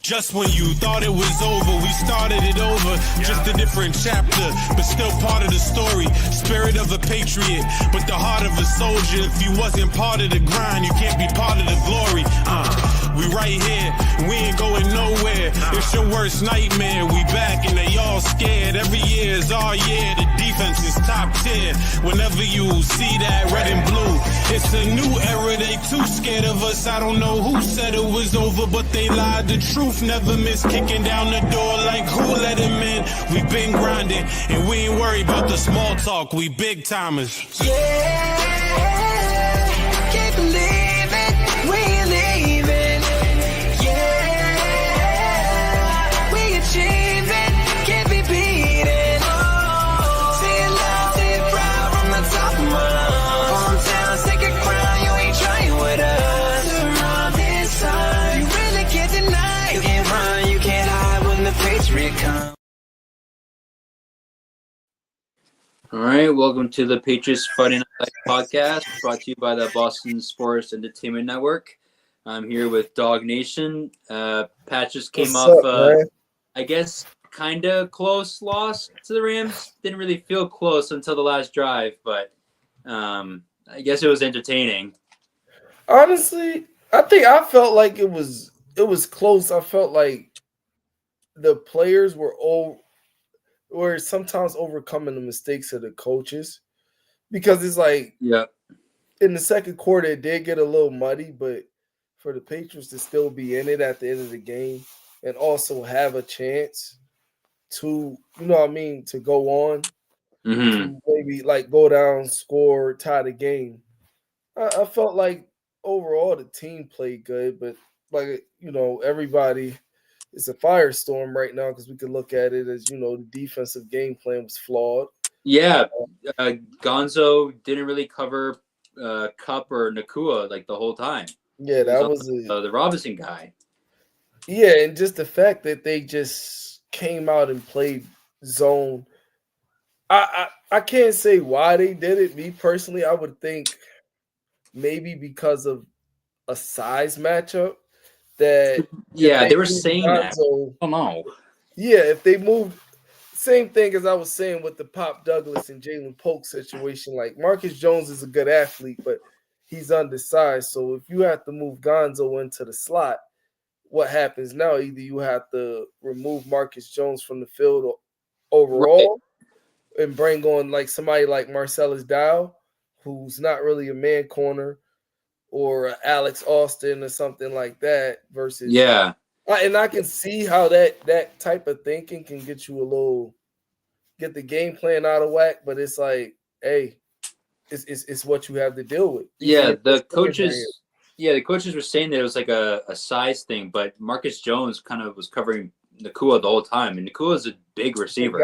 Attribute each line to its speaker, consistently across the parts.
Speaker 1: Just when you thought it was over, we started it over. Just a different chapter, but still part of the story. Spirit of a patriot, but the heart of a soldier. If you wasn't part of the grind, you can't be part of the glory. We right here, we ain't going nowhere. It's your worst nightmare. We back and they all scared. Every year is our year. The defense is top tier. Whenever you see that red and blue, it's a new era. They too scared of us. I don't know who said it was over, but they lied. The truth never miss, kicking down the door like who let him in. We been grinding and we ain't worried about the small talk. We big timers.
Speaker 2: Yeah, can't believe it, we ain't leaving. Yeah, we achieving, can't be beaten. Say it loud, say it proud from the top of my lungs. Hometown, second crown, you ain't trying with us. Around this time, you really can't deny. You can't run, you can't hide when the Patriot comes.
Speaker 3: All right, welcome to the Patriots Friday Night Podcast, brought to you by the Boston Sports Entertainment Network. I'm here with Dog Nation. Pat just came off, I guess, kind of close loss to the Rams. Didn't really feel close until the last drive, but I guess it was entertaining.
Speaker 4: Honestly, I felt like it was close. I felt like the players were sometimes overcoming the mistakes of the coaches, because it's like,
Speaker 3: yeah,
Speaker 4: in the second quarter it did get a little muddy, but for the Patriots to still be in it at the end of the game and also have a chance to, to go on, to maybe like go down, score, tie the game. I felt like overall the team played good, but everybody, it's a firestorm right now because we could look at it as, the defensive game plan was flawed.
Speaker 3: Yeah, Gonzo didn't really cover Cup or Nakua like the whole time.
Speaker 4: Yeah, that was
Speaker 3: the Robinson guy.
Speaker 4: Yeah, and just the fact that they just came out and played zone. I can't say why they did it. Me personally, I would think maybe because of a size matchup. That
Speaker 3: they were saying that. Oh no.
Speaker 4: Yeah, if they moved, same thing as I was saying with the Pop Douglas and Jalen Polk situation. Like, Marcus Jones is a good athlete, but he's undersized. So if you have to move Gonzo into the slot, what happens now? Either you have to remove Marcus Jones from the field overall, and bring on like somebody like Marcellus Dow, who's not really a man corner, or Alex Austin or something like that, versus and I can see how that type of thinking can get the game plan out of whack, but it's like, hey, it's what you have to deal with.
Speaker 3: The coaches were saying that it was like a size thing, but Marcus Jones kind of was covering Nakua the whole time, and Nakua is a big receiver.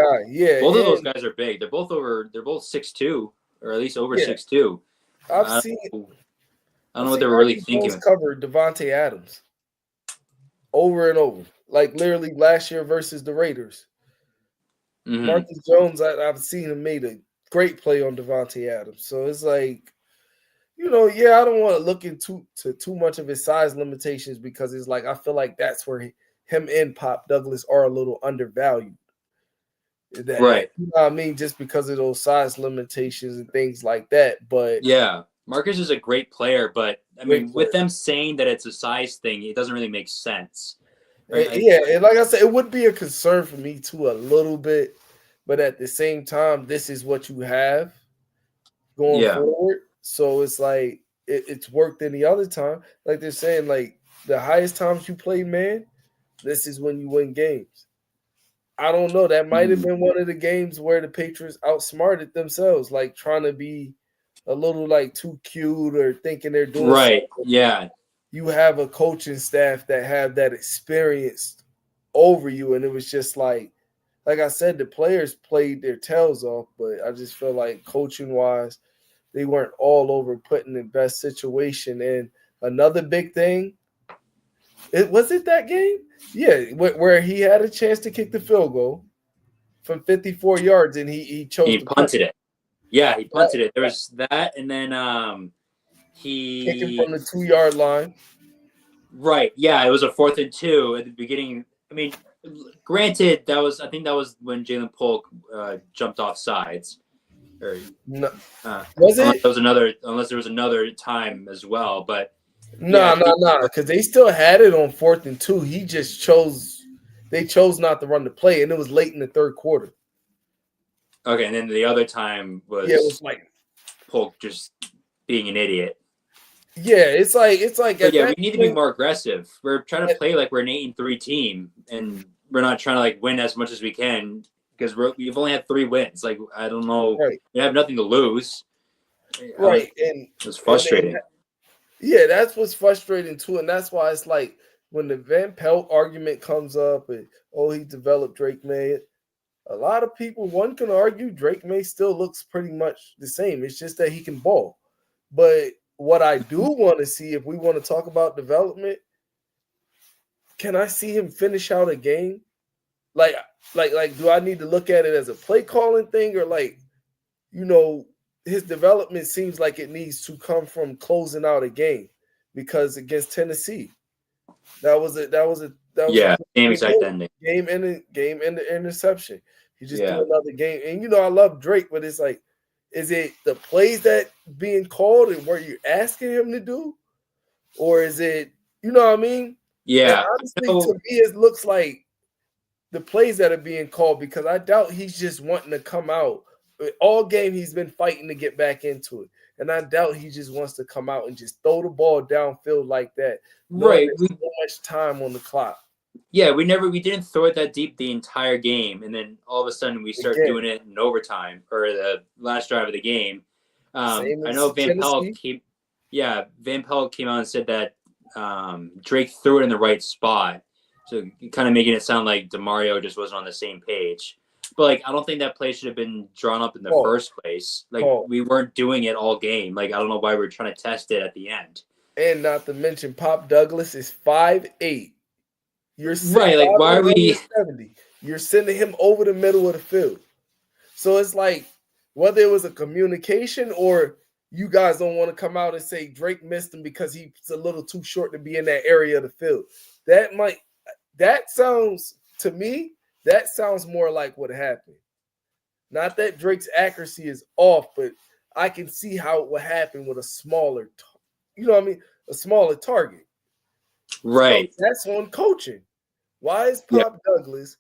Speaker 3: Both of those guys are big. They're both 6'2", or at least over 6'2". I don't know what they were really thinking.
Speaker 4: Covered Devontae Adams over and over, like literally last year versus the Raiders. Marcus Jones, I've seen him made a great play on Devontae Adams. So it's like, I don't want to look into too much of his size limitations, because it's like I feel like that's where him and Pop Douglas are a little undervalued.
Speaker 3: Right.
Speaker 4: You know what I mean? Just because of those size limitations and things like that. But
Speaker 3: yeah. Marcus is a great player, but I mean, with them saying that it's a size thing, it doesn't really make sense.
Speaker 4: Right? And like I said, it would be a concern for me too a little bit, but at the same time, this is what you have going forward. So it's like it's worked any other time. Like they're saying, like the highest times you play man, this is when you win games. I don't know. That might have been one of the games where the Patriots outsmarted themselves, like trying to be a little like too cute or thinking they're doing
Speaker 3: right.
Speaker 4: Something.
Speaker 3: Yeah.
Speaker 4: You have a coaching staff that have that experience over you, and it was just like I said, the players played their tails off, but I just feel like coaching wise, they weren't all over putting the best situation. And another big thing, was it that game? Yeah, where he had a chance to kick the field goal from 54 yards, and he chose
Speaker 3: to punted it. Yeah, he punted it. There was that, and then
Speaker 4: he kicking from the 2-yard line.
Speaker 3: Right. Yeah, it was a 4th and 2 at the beginning. I mean, granted, I think that was when Jalen Polk jumped off sides, or
Speaker 4: No, was
Speaker 3: unless
Speaker 4: it?
Speaker 3: there was another time as well. But yeah,
Speaker 4: No, no, no, because they still had it on 4th and 2. They chose not to run the play, and it was late in the third quarter.
Speaker 3: okay, and then the other time was
Speaker 4: Yeah, it was like,
Speaker 3: Polk just being an idiot.
Speaker 4: yeah, it's like
Speaker 3: But
Speaker 4: at
Speaker 3: yeah, we
Speaker 4: that
Speaker 3: need to be
Speaker 4: point,
Speaker 3: more aggressive. We're trying to play like we're an 8-3 team, and we're not trying to like win as much as we can because we've only had 3 wins. Like I don't know,
Speaker 4: right,
Speaker 3: we have nothing to lose.
Speaker 4: right, and
Speaker 3: It's frustrating.
Speaker 4: yeah, that's what's frustrating too, and that's why it's like when the Van Pelt argument comes up, and he developed Drake May. A lot of people, one can argue Drake May still looks pretty much the same. It's just that he can ball. But what I do want to see, if we want to talk about development, can I see him finish out a game? Like, do I need to look at it as a play calling thing, or like, his development seems like it needs to come from closing out a game, because against Tennessee, that was
Speaker 3: Game exact ending.
Speaker 4: Game ending interception. He just threw another game. And I love Drake, but it's like, is it the plays that being called and what you're asking him to do? Or is it, you know what I mean?
Speaker 3: Yeah.
Speaker 4: And honestly, to me, it looks like the plays that are being called, because I doubt he's just wanting to come out. All game he's been fighting to get back into it. And I doubt he just wants to come out and just throw the ball downfield like that.
Speaker 3: Right.
Speaker 4: There's so much time on the clock.
Speaker 3: Yeah, we didn't throw it that deep the entire game, and then all of a sudden we start doing it in overtime or the last drive of the game. I know Van Pelt came out and said that Drake threw it in the right spot, so kind of making it sound like DeMario just wasn't on the same page. But like, I don't think that play should have been drawn up in the first place. Like, we weren't doing it all game. Like, I don't know why we're trying to test it at the end.
Speaker 4: And not to mention, Pop Douglas is 5'8". You're
Speaker 3: right. Like, why are we
Speaker 4: 70? You're sending him over the middle of the field. So it's like, whether it was a communication or you guys don't want to come out and say Drake missed him because he's a little too short to be in that area of the field. That sounds to me, that sounds more like what happened. Not that Drake's accuracy is off, but I can see how it would happen with a smaller, a smaller target.
Speaker 3: Right.
Speaker 4: So that's on coaching. Why is Pop Douglas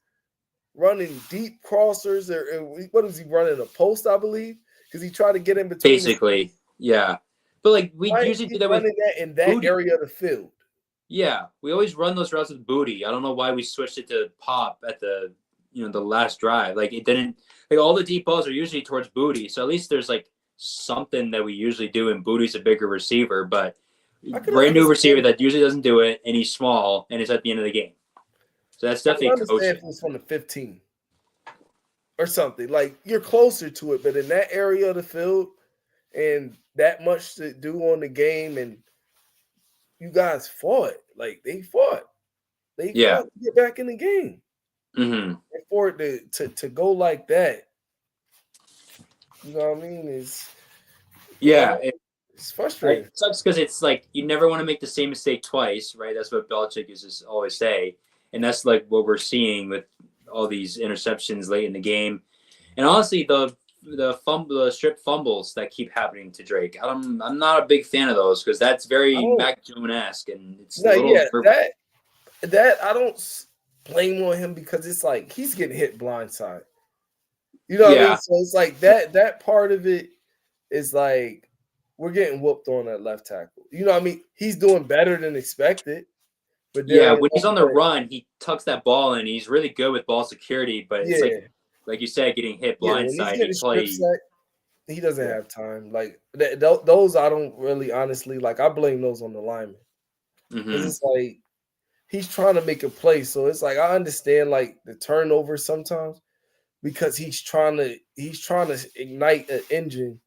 Speaker 4: running deep crossers? Or what is he running? A post, I believe, because he tried to get in between.
Speaker 3: Basically, yeah. But like we usually do that with
Speaker 4: in that area of the field.
Speaker 3: Yeah, we always run those routes with Booty. I don't know why we switched it to Pop at the the last drive. Like it didn't. Like all the deep balls are usually towards Booty, so at least there's like something that we usually do. And Booty's a bigger receiver, but brand new receiver that usually doesn't do it, and he's small, and it's at the end of the game. So that's definitely coaching.
Speaker 4: If it's from the 15 or something, like you're closer to it, but in that area of the field and that much to do on the game, and you guys fought. Like they fought. They fought to get back in the game.
Speaker 3: Mm-hmm.
Speaker 4: And for it to go like that, you know what I mean? It's frustrating.
Speaker 3: It sucks because it's like you never want to make the same mistake twice, right? That's what Belichick is always say, and that's like what we're seeing with all these interceptions late in the game, and honestly, the strip fumbles that keep happening to Drake. I'm not a big fan of those because that's very Mac Jones-esque, and it's
Speaker 4: that I don't blame on him because it's like he's getting hit blindside. You know what I mean? So it's like that part of it is like we're getting whooped on that left tackle. You know what I mean? He's doing better than expected. But
Speaker 3: when he's on the run, he tucks that ball in. He's really good with ball security, but it's like you said, getting hit blindside.
Speaker 4: He doesn't have time. Like those, I don't really honestly like. I blame those on the lineman. Mm-hmm. It's like he's trying to make a play, so it's like I understand like the turnover sometimes because he's trying to ignite an engine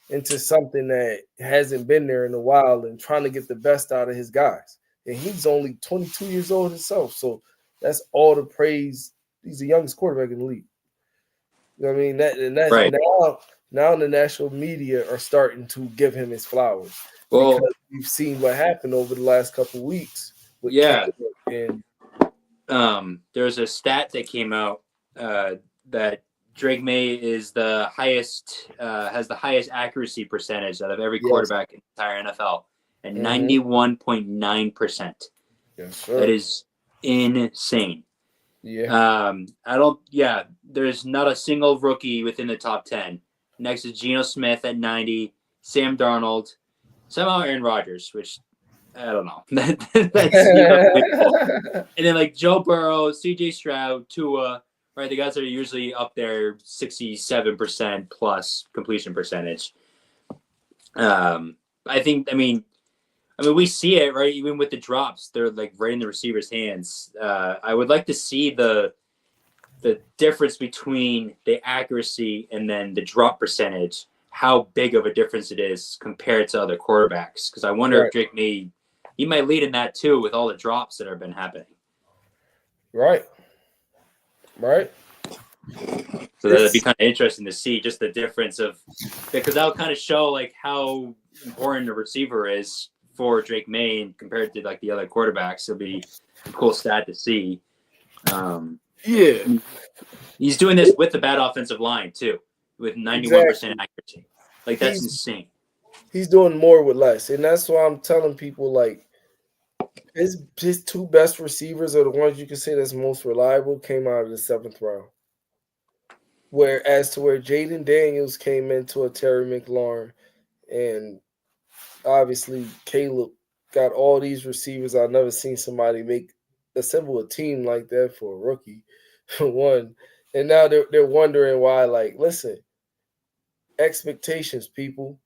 Speaker 4: into something that hasn't been there in a while and trying to get the best out of his guys. And he's only 22 years old himself, so that's all the praise. He's the youngest quarterback in the league. You know what I mean? That's right. Now the national media are starting to give him his flowers. Well, because we've seen what happened over the last couple of weeks with
Speaker 3: Yeah.
Speaker 4: Caleb and
Speaker 3: There's a stat that came out that Drake May is the highest, has the highest accuracy percentage out of every
Speaker 4: yes.
Speaker 3: quarterback in the entire NFL, and 91.9%.
Speaker 4: Yes, sir.
Speaker 3: That is insane.
Speaker 4: Yeah.
Speaker 3: There's not a single rookie within the top 10. Next is Geno Smith at 90, Sam Darnold, somehow Aaron Rodgers, which I don't know. That's unbelievable. And then like Joe Burrow, CJ Stroud, Tua, right? The guys that are usually up there 67% plus completion percentage. I mean, we see it, right? Even with the drops, they're like right in the receiver's hands. I would like to see the difference between the accuracy and then the drop percentage, how big of a difference it is compared to other quarterbacks. Because I wonder if Drake he might lead in that too with all the drops that have been happening.
Speaker 4: Right.
Speaker 3: So that'd be kind of interesting to see just the difference of, because that'll kind of show like how important a receiver is for Drake May compared to like the other quarterbacks. It'll be a cool stat to see.
Speaker 4: Yeah.
Speaker 3: He's doing this with the bad offensive line too, with 91% accuracy. Like that's insane.
Speaker 4: He's doing more with less, and that's why I'm telling people like his two best receivers are the ones you can say that's most reliable. Came out of the 7th round. Where Jaden Daniels came into a Terry McLaurin, and obviously Caleb got all these receivers. I've never seen somebody assemble a team like that for a rookie, for one. And now they're wondering why. Like, listen, expectations, people.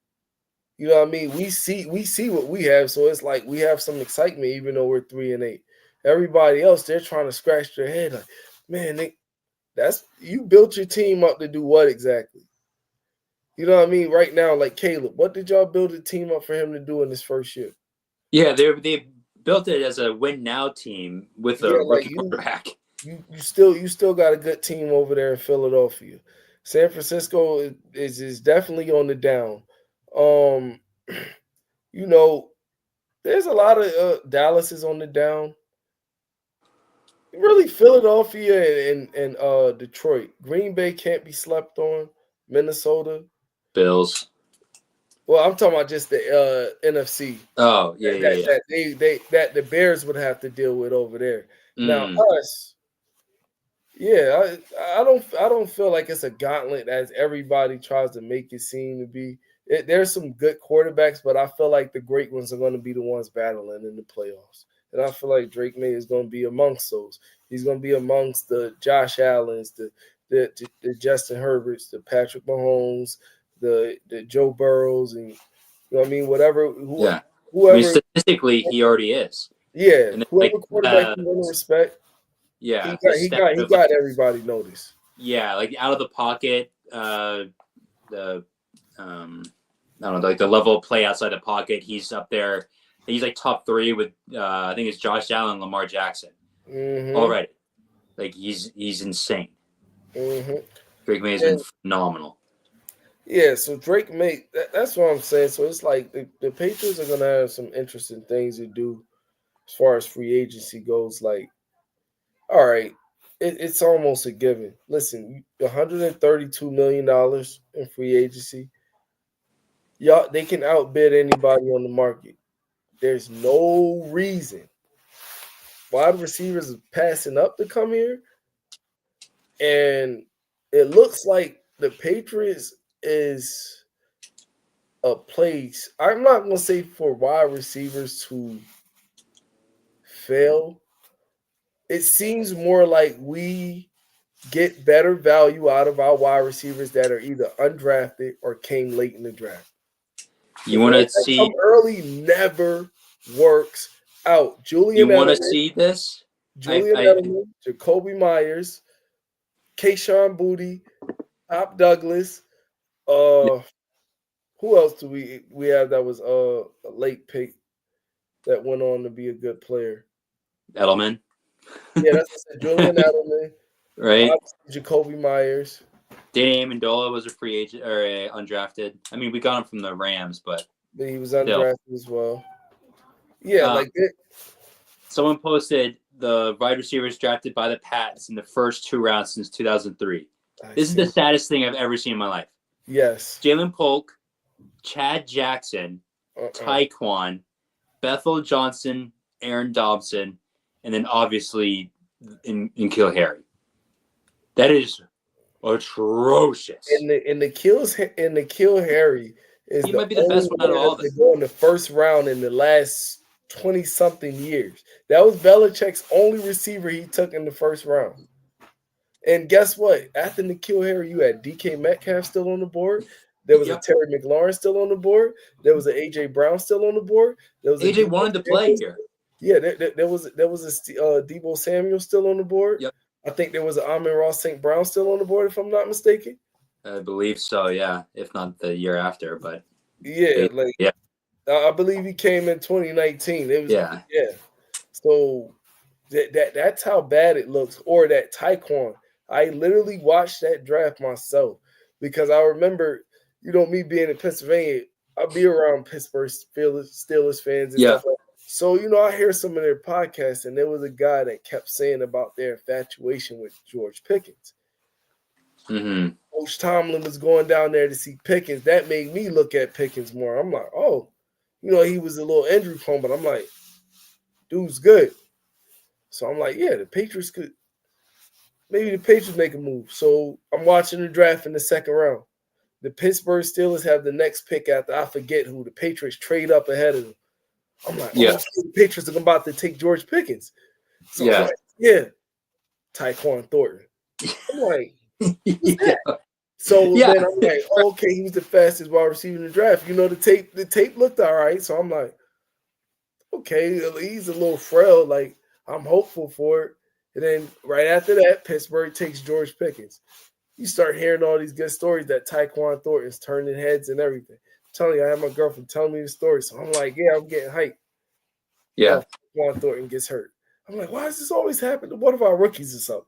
Speaker 4: You know what I mean? We see what we have, so it's like we have some excitement, even though we're 3-8. Everybody else, they're trying to scratch their head, like, man, you built your team up to do what exactly? You know what I mean? Right now, like Caleb, what did y'all build a team up for him to do in his first year?
Speaker 3: Yeah, they built it as a win now team with a rookie quarterback.
Speaker 4: You still got a good team over there in Philadelphia. San Francisco is definitely on the down. You know, there's a lot of Dallas is on the down. Really, Philadelphia and Detroit. Green Bay can't be slept on. Minnesota.
Speaker 3: Bills.
Speaker 4: Well, I'm talking about just the NFC.
Speaker 3: Oh, yeah,
Speaker 4: that the Bears would have to deal with over there. Now us, yeah, I don't feel like it's a gauntlet as everybody tries to make it seem to be. There's some good quarterbacks, but I feel like the great ones are going to be the ones battling in the playoffs. And I feel like Drake May is going to be amongst those. He's going to be amongst the Josh Allens, the Justin Herberts, the Patrick Mahomes, the Joe Burrows, and you know what I mean, whoever.
Speaker 3: I mean, statistically, he already is.
Speaker 4: Yeah, and whoever quarterback you want to respect.
Speaker 3: Yeah,
Speaker 4: he got everybody noticed.
Speaker 3: Yeah, like out of the pocket, I don't know, like the level of play outside the pocket, he's up there. He's like top 3 with I think it's Josh Allen, Lamar Jackson already. Like he's insane. Drake May has been phenomenal.
Speaker 4: Yeah, so Drake May, that's what I'm saying. So it's like the Patriots are gonna have some interesting things to do as far as free agency goes. Like, all right, it's almost a given. Listen, $132 million in free agency. Y'all, they can outbid anybody on the market. There's no reason wide receivers are passing up to come here. And it looks like the Patriots is a place, I'm not going to say for wide receivers to fail. It seems more like we get better value out of our wide receivers that are either undrafted or came late in the draft.
Speaker 3: You want to see
Speaker 4: come early never works out.
Speaker 3: You want to see this?
Speaker 4: Julian Edelman, Jacoby Myers, Kayshawn Boutte, Top Douglas. Who else do we have that was a late pick that went on to be a good player?
Speaker 3: Edelman.
Speaker 4: Yeah, that's Julian Edelman.
Speaker 3: Right.
Speaker 4: Jacoby Myers.
Speaker 3: Danny Amendola was a free agent or undrafted. I mean, we got him from the Rams, but
Speaker 4: he was undrafted as well. Yeah, like
Speaker 3: Someone posted the wide receivers drafted by the Pats in the first 2 rounds since 2003. This is the saddest thing I've ever seen in my life.
Speaker 4: Yes.
Speaker 3: Jalen Polk, Chad Jackson, Tyquan, Bethel Johnson, Aaron Dobson, and then obviously in Harry. That is atrocious.
Speaker 4: And the kill Harry is
Speaker 3: He might be the best one out of all of us.
Speaker 4: Go in the first round in the last 20-something years. That was Belichick's only receiver he took in the first round. And guess what? After N'Keal Harry, you had DK Metcalf still on the board. There was a Terry McLaurin still on the board. There was an AJ Brown still on the board. There was
Speaker 3: AJ wanted to play here.
Speaker 4: Yeah, there was a Deebo Samuel still on the board.
Speaker 3: Yep.
Speaker 4: I think there was an Amon-Ra St. Brown still on the board, if I'm not mistaken.
Speaker 3: I believe so, yeah. If not the year after, but
Speaker 4: yeah, I believe he came in 2019. It was So that's how bad it looks. Or that Tyquan. I literally watched that draft myself because I remember, me being in Pennsylvania, I'd be around Pittsburgh Steelers fans and stuff like that. So, I hear some of their podcasts, and there was a guy that kept saying about their infatuation with George Pickens.
Speaker 3: Mm-hmm.
Speaker 4: Coach Tomlin was going down there to see Pickens. That made me look at Pickens more. I'm like, oh, he was a little injury prone, but I'm like, dude's good. So I'm like, yeah, the Patriots could. Maybe the Patriots make a move. So I'm watching the draft in the second round. The Pittsburgh Steelers have the next pick after I forget who. The Patriots trade up ahead of them. I'm like, the Patriots are about to take George Pickens. So I'm like, Tyquan Thornton. I'm like, So then I'm like, okay, he's the fastest wide receiver in the draft. The tape looked all right. So I'm like, okay, he's a little frail. Like, I'm hopeful for it. And then right after that, Pittsburgh takes George Pickens. You start hearing all these good stories that Tyquan Thornton's turning heads and everything. I'm telling you, I had my girlfriend telling me the story. So I'm like, I'm getting hyped.
Speaker 3: Yeah.
Speaker 4: Tyquan Thornton gets hurt. I'm like, why does this always happen to one of our rookies or something?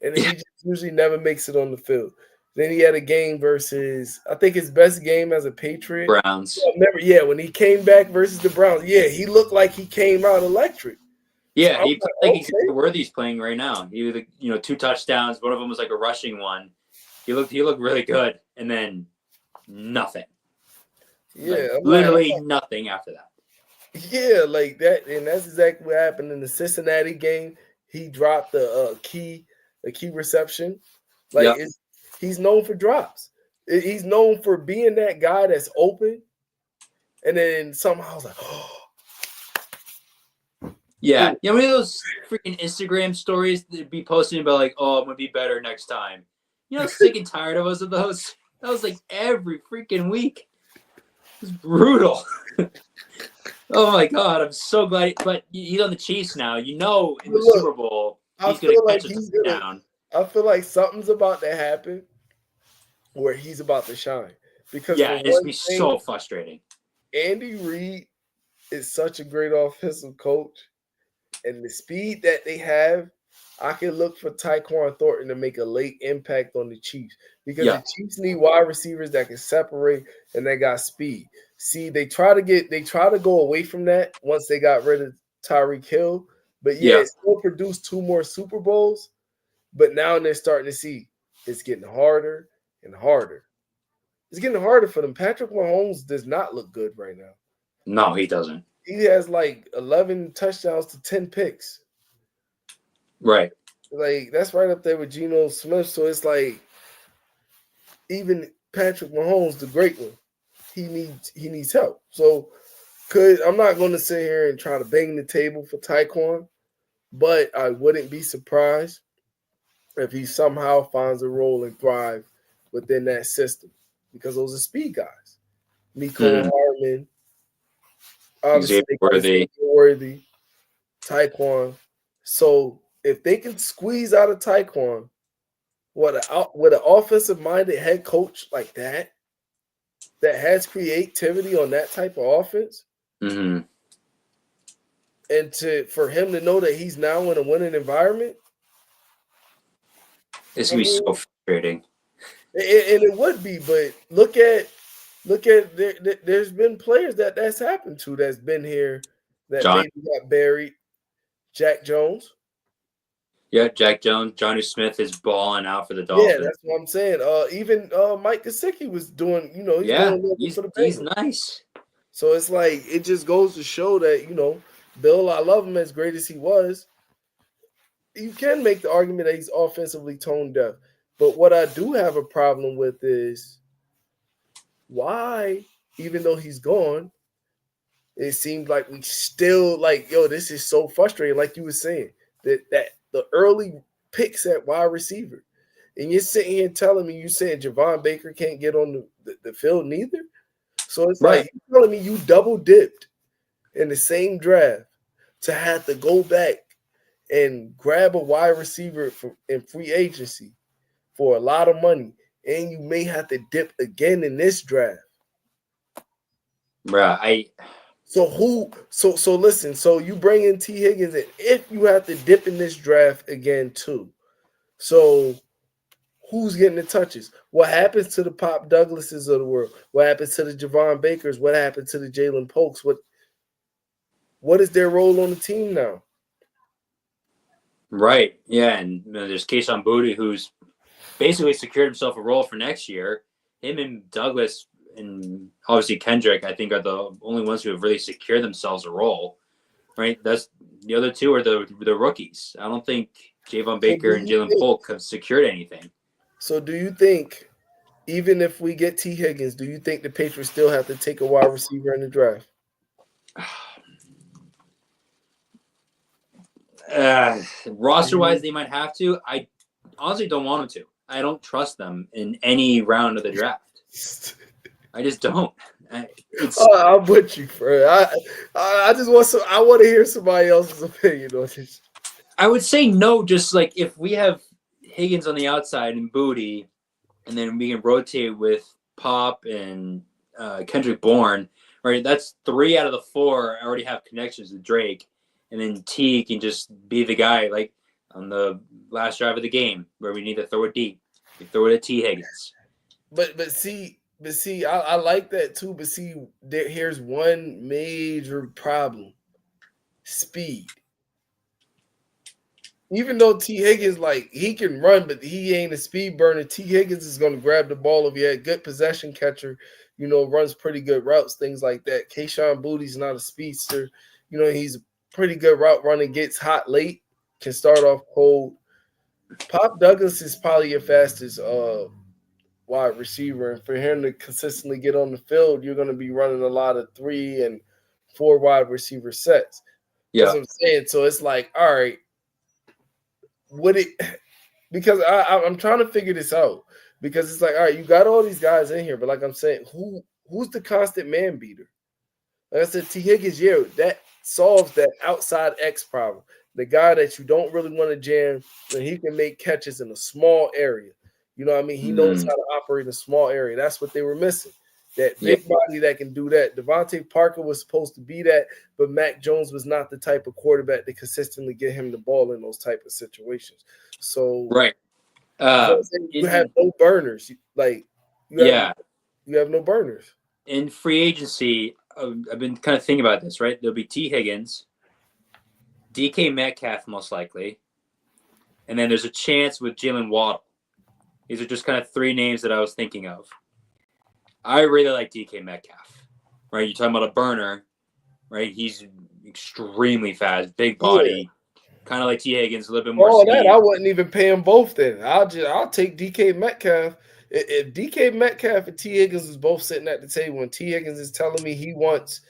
Speaker 4: And then he just usually never makes it on the field. Then he had a game versus, I think his best game as a Patriot.
Speaker 3: Browns.
Speaker 4: When he came back versus the Browns, he looked like he came out electric.
Speaker 3: Yeah, so he's Worthy's playing right now. He was, 2 touchdowns. One of them was like a rushing one. He looked really good, and then nothing.
Speaker 4: Yeah,
Speaker 3: literally nothing after that.
Speaker 4: Yeah, like that, and that's exactly what happened in the Cincinnati game. He dropped a key reception. He's known for drops. He's known for being that guy that's open, and then somehow I was like, oh.
Speaker 3: Yeah, one of those freaking Instagram stories they'd be posting about like, oh, I'm gonna be better next time. Sick and tired of us of those. That was like every freaking week. It was brutal. Oh my god, I'm so glad. But he's on the Chiefs now. In the Super Bowl, he's gonna catch a touchdown.
Speaker 4: I feel like something's about to happen where he's about to shine. Because
Speaker 3: it's gonna be so frustrating.
Speaker 4: Andy Reid is such a great offensive coach. And the speed that they have, I can look for Tyquan Thornton to make a late impact on the Chiefs because the Chiefs need wide receivers that can separate and they got speed. See, they try to go away from that once they got rid of Tyreek Hill, but it still produced 2 more Super Bowls. But now they're starting to see it's getting harder and harder. It's getting harder for them. Patrick Mahomes does not look good right now.
Speaker 3: No, he doesn't.
Speaker 4: He has like 11 touchdowns to 10 picks.
Speaker 3: Right.
Speaker 4: Like, that's right up there with Geno Smith. So it's like, even Patrick Mahomes, the great one, he needs help. So I'm not going to sit here and try to bang the table for Tyquan, but I wouldn't be surprised if he somehow finds a role and thrive within that system because those are speed guys. Nico Harmon, obviously Worthy, Tyquan. So if they can squeeze out of Tyquan, with an offensive-minded head coach like that has creativity on that type of offense, and for him to know that he's now in a winning environment,
Speaker 3: it's gonna be so frustrating.
Speaker 4: And it would be, but look at there's been players that's happened to that's been here that maybe got buried. Jack Jones.
Speaker 3: Yeah, Jack Jones, Johnny Smith is balling out for the
Speaker 4: Yeah,
Speaker 3: Dolphins.
Speaker 4: that's what I'm saying. Even Mike Gesicki was doing, he's doing
Speaker 3: Yeah,
Speaker 4: a little bit for the
Speaker 3: he's
Speaker 4: Bengals.
Speaker 3: nice.
Speaker 4: So it's like it just goes to show that, Bill, I love him as great as he was. You can make the argument that he's offensively tone deaf. But what I do have a problem with is why, even though he's gone, it seemed like we still like, this is so frustrating. Like you were saying, that the early picks at wide receiver. And you're sitting here telling me you saying Javon Baker can't get on the field neither. So it's
Speaker 3: Right.
Speaker 4: like you're telling me you double dipped in the same draft to have to go back and grab a wide receiver in free agency for a lot of money, and you may have to dip again in this draft.
Speaker 3: Bruh,
Speaker 4: So listen, so you bring in T. Higgins, and if you have to dip in this draft again too, so who's getting the touches? What happens to the Pop Douglases of the world? What happens to the Javon Bakers? What happens to the Jalen Polks? What is their role on the team now?
Speaker 3: right. Yeah, and there's Kayshon Boutte, who's basically secured himself a role for next year. Him and Douglas and obviously Kendrick, I think, are the only ones who have really secured themselves a role. Right? That's the other two are the rookies. I don't think Javon Baker and Jalen Polk have secured anything.
Speaker 4: So do you think, even if we get T. Higgins, do you think the Patriots still have to take a wide receiver in the draft?
Speaker 3: Roster-wise, they might have to. I honestly don't want them to. I don't trust them in any round of the draft. I just don't.
Speaker 4: I'm with you, Fred. I just want to hear somebody else's opinion on this.
Speaker 3: I would say no, just like if we have Higgins on the outside and Boutte, and then we can rotate with Pop and Kendrick Bourne, right? That's 3 out of the 4 already have connections with Drake. And then T can just be the guy, like on the last drive of the game where we need to throw it deep. You throw it at T. Higgins.
Speaker 4: But see, I like that too. But see, here's one major problem: speed. Even though T. Higgins, like, he can run, but he ain't a speed burner. T. Higgins is going to grab the ball if he had good possession catcher, runs pretty good routes, things like that. Kayshon Boutte's not a speedster. He's a pretty good route running, gets hot late, can start off cold. Pop Douglas is probably your fastest wide receiver. And for him to consistently get on the field, you're going to be running a lot of 3 and 4 wide receiver sets.
Speaker 3: Yeah.
Speaker 4: That's what I'm saying. So it's like, all right, because I'm trying to figure this out, because it's like, all right, you got all these guys in here, but like I'm saying, who's the constant man beater? Like I said, T. Higgins, yeah, that solves that outside X problem. The guy that you don't really want to jam, and he can make catches in a small area. You know what I mean? He knows how to operate in a small area. That's what they were missing. That big body that can do that. Devontae Parker was supposed to be that, but Mac Jones was not the type of quarterback to consistently get him the ball in those type of situations. So
Speaker 3: right.
Speaker 4: You have no burners. You have no burners.
Speaker 3: In free agency, I've been kind of thinking about this, right? There'll be T. Higgins, DK Metcalf most likely, and then there's a chance with Jalen Waddle. These are just kind of 3 names that I was thinking of. I really like DK Metcalf, right? You're talking about a burner, right? He's extremely fast, big body, kind of like T. Higgins, a little bit more speed.
Speaker 4: That I wouldn't even pay him both then. I'll take DK Metcalf. If DK Metcalf and T. Higgins is both sitting at the table and T. Higgins is telling me he wants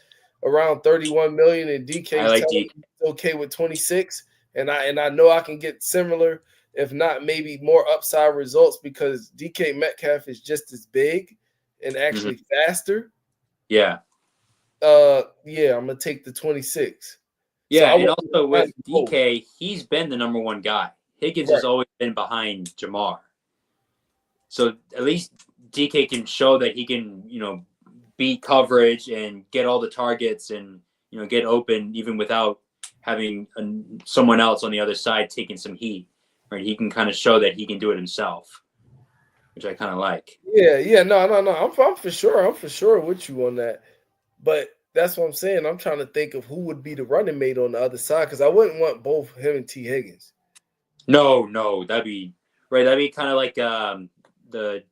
Speaker 4: around $31 million and DK is telling me he's okay with 26, and I know I can get similar, if not maybe more upside results, because DK Metcalf is just as big and actually faster.
Speaker 3: Yeah.
Speaker 4: I'm gonna take the 26.
Speaker 3: Yeah, so and also with DK, he's been the number 1 guy. Higgins has always been behind Jamar. So at least DK can show that he can, beat coverage and get all the targets and, get open even without having someone else on the other side taking some heat. Right? He can kind of show that he can do it himself, which I kind of like.
Speaker 4: Yeah. No. I'm for sure with you on that. But That's what I'm saying. I'm trying to think of who would be the running mate on the other side because I wouldn't want both him and T. Higgins.
Speaker 3: No, that'd be right. That'd be kind of like the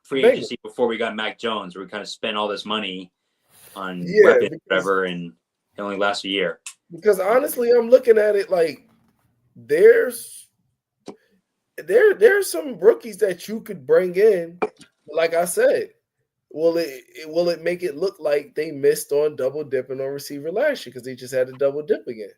Speaker 3: free
Speaker 4: Bengals.
Speaker 3: agency before we got Mac Jones, where we kind of spent all this money on
Speaker 4: Yeah,
Speaker 3: weapons,
Speaker 4: because,
Speaker 3: whatever, and it only lasts a year.
Speaker 4: because honestly, I'm looking at it like there's some rookies that you could bring in. Like I said, will it make it look like they missed on double dipping on receiver last year because they just had to double dip again?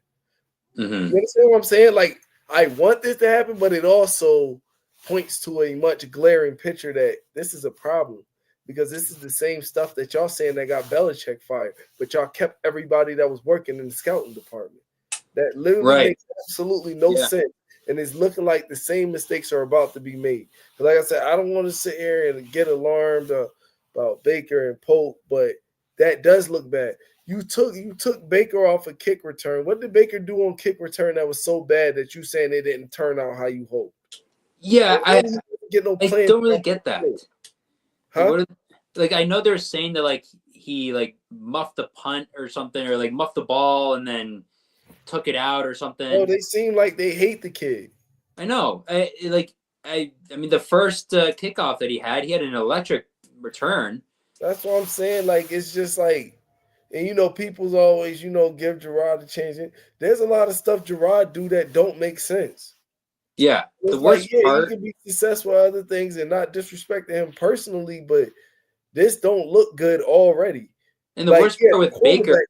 Speaker 3: Mm-hmm.
Speaker 4: You understand what I'm saying? Like I want this to happen, but it also points to a much glaring picture that this is a problem because this is the same stuff that y'all saying that got Belichick fired, but y'all kept everybody that was working in the scouting department. That literally
Speaker 3: Right.
Speaker 4: makes absolutely no sense. And it's looking like the same mistakes are about to be made. But like I said, I don't want to sit here and get alarmed about Baker and Polk, but that does look bad. You took Baker off a kick return. What did Baker do on kick return that was so bad that you saying it didn't turn out how you hoped?
Speaker 3: Yeah, I don't really get that.
Speaker 4: Huh?
Speaker 3: Like, like I know they're saying that like he like muffed the punt or something, or like muffed the ball and then took it out or something.
Speaker 4: Oh, they seem like they hate the kid.
Speaker 3: I know. I mean, the first kickoff that he had an electric return.
Speaker 4: That's what I'm saying. Like it's just like, and people's always give Gerard a chance. There's a lot of stuff Gerard do that don't make sense.
Speaker 3: Yeah,
Speaker 4: it's
Speaker 3: the worst part.
Speaker 4: He can be successful at other things and not disrespecting him personally, but this don't look good already.
Speaker 3: And the worst part with Baker.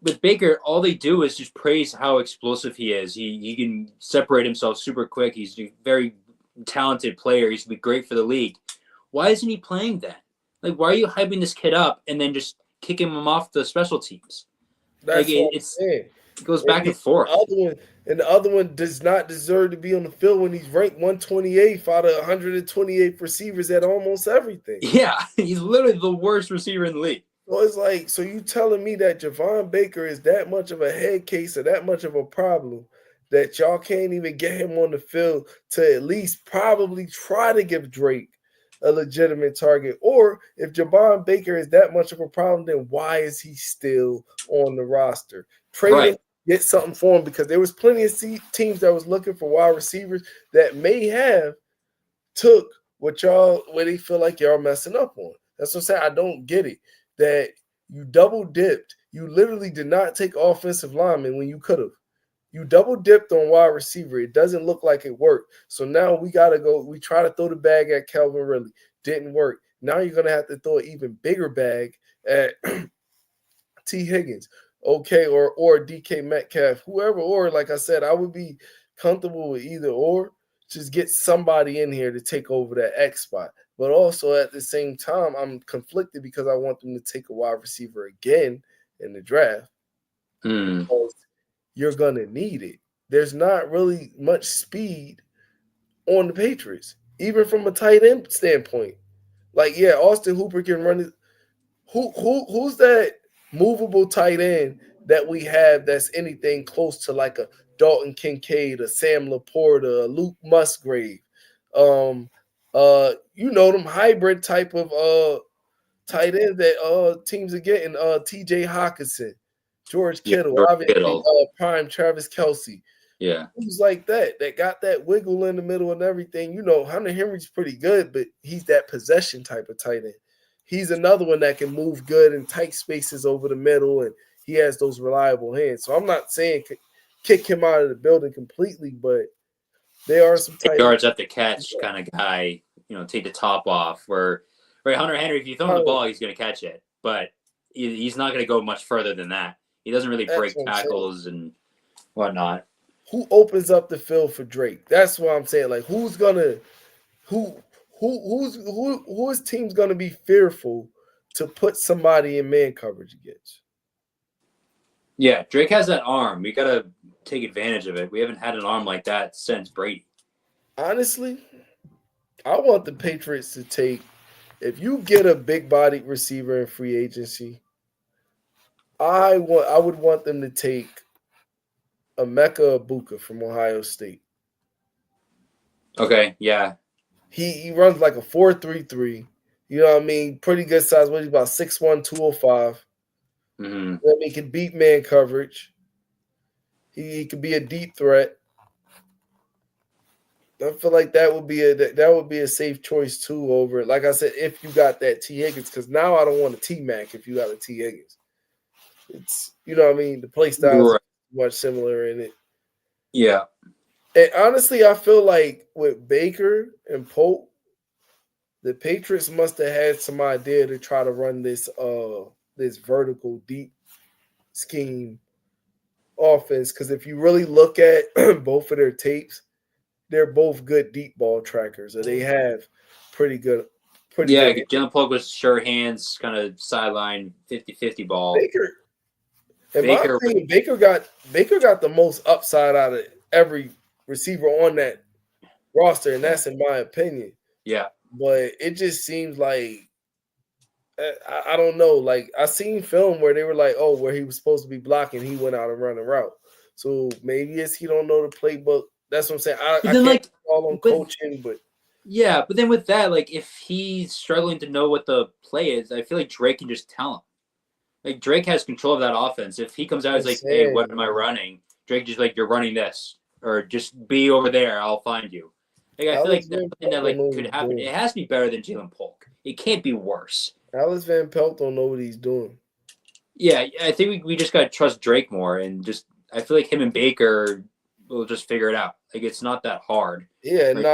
Speaker 3: With Baker, all they do is just praise how explosive he is. He can separate himself super quick. He's a very talented player. He's gonna be great for the league. Why isn't he playing then? Like, why are you hyping this kid up and then just kicking him off the special teams?
Speaker 4: That's what I'm saying.
Speaker 3: It goes back and forth.
Speaker 4: The other one does not deserve to be on the field when he's ranked 128th out of 128 receivers at almost everything.
Speaker 3: Yeah, he's literally the worst receiver in the league.
Speaker 4: So it's like, so you telling me that Javon Baker is that much of a head case or that much of a problem that y'all can't even get him on the field to at least probably try to give Drake a legitimate target? Or if Javon Baker is that much of a problem, then why is he still on the roster? Trade him, get something for him, because there was plenty of teams that was looking for wide receivers that may have took what they feel like y'all messing up on. That's what I'm saying. I don't get it. That you double dipped. You literally did not take offensive linemen when you could have. You double dipped on wide receiver. It doesn't look like it worked. So now we got to go. We try to throw the bag at Calvin Ridley. Didn't work. Now you're going to have to throw an even bigger bag at T. Higgins. Okay, or DK Metcalf, whoever, or like I said, I would be comfortable with either or. Just get somebody in here to take over that X spot. But also at the same time, I'm conflicted because I want them to take a wide receiver again in the draft. Because you're going to need it. There's not really much speed on the Patriots, even from a tight end standpoint. Like, yeah, Austin Hooper can run it. Who's that movable tight end that we have that's anything close to like a Dalton Kincaid, a Sam Laporta, a Luke Musgrave? Them hybrid type of tight ends that teams are getting. TJ Hawkinson, George Kittle, obviously prime Travis Kelce.
Speaker 3: Yeah.
Speaker 4: Who's like that got that wiggle in the middle and everything. Hunter Henry's pretty good, but he's that possession type of tight end. He's another one that can move good in tight spaces over the middle, and he has those reliable hands. So I'm not saying kick him out of the building completely, but there are some tight
Speaker 3: yards up the catch kind of guy, take the top off. Where Hunter Henry, if you throw him the ball, he's going to catch it, but he's not going to go much further than that. He doesn't really break tackles and whatnot.
Speaker 4: Who opens up the field for Drake? That's what I'm saying. Like, who's team's gonna be fearful to put somebody in man coverage against?
Speaker 3: Yeah, Drake has that arm. We gotta take advantage of it. We haven't had an arm like that since Brady.
Speaker 4: Honestly, I want the Patriots to take. If you get a big-bodied receiver in free agency, I would want them to take Emeka Egbuka from Ohio State.
Speaker 3: Okay, yeah.
Speaker 4: He runs like a 4.33. You know what I mean? Pretty good size. What, he's about 6'1", 205.
Speaker 3: Mm-hmm.
Speaker 4: He can beat man coverage. He could be a deep threat. I feel like that would be a safe choice too. Over, like I said, if you got that T Higgins, because now I don't want a T Mac if you got a T Higgins. It's what I mean. The play styles
Speaker 3: Right.
Speaker 4: are much similar in it.
Speaker 3: Yeah.
Speaker 4: And honestly, I feel like with Baker and Pope, the Patriots must have had some idea to try to run this vertical deep scheme offense. Because if you really look at both of their tapes, they're both good deep ball trackers, or they have pretty good.
Speaker 3: Yeah, Jalen Polk was sure hands, kind of sideline 50-50 ball.
Speaker 4: Baker, in my
Speaker 3: Baker,
Speaker 4: opinion, Baker got the most upside out of every receiver on that roster, and that's in my opinion.
Speaker 3: yeah.
Speaker 4: But it just seems like I don't know. Like I seen film where they were like, oh, where he was supposed to be blocking, he went out and run a route. So maybe it's he don't know the playbook. That's what I'm saying. I
Speaker 3: But then,
Speaker 4: can't call on coaching, but
Speaker 3: yeah, but then with that, like if he's struggling to know what the play is, I feel like Drake can just tell him. Like Drake has control of that offense. If he comes out, he's like, "Hey, what am I running?" Drake just like, "You're running this, or just be over there. I'll find you." Like I feel like that's something that like could happen. It has to be better than Jalen Polk. It can't be worse.
Speaker 4: Alex Van Pelt don't know what he's doing.
Speaker 3: Yeah, I think we just gotta trust Drake more, and just I feel like him and Baker will just figure it out. Like it's not that hard.
Speaker 4: Yeah,
Speaker 3: Like,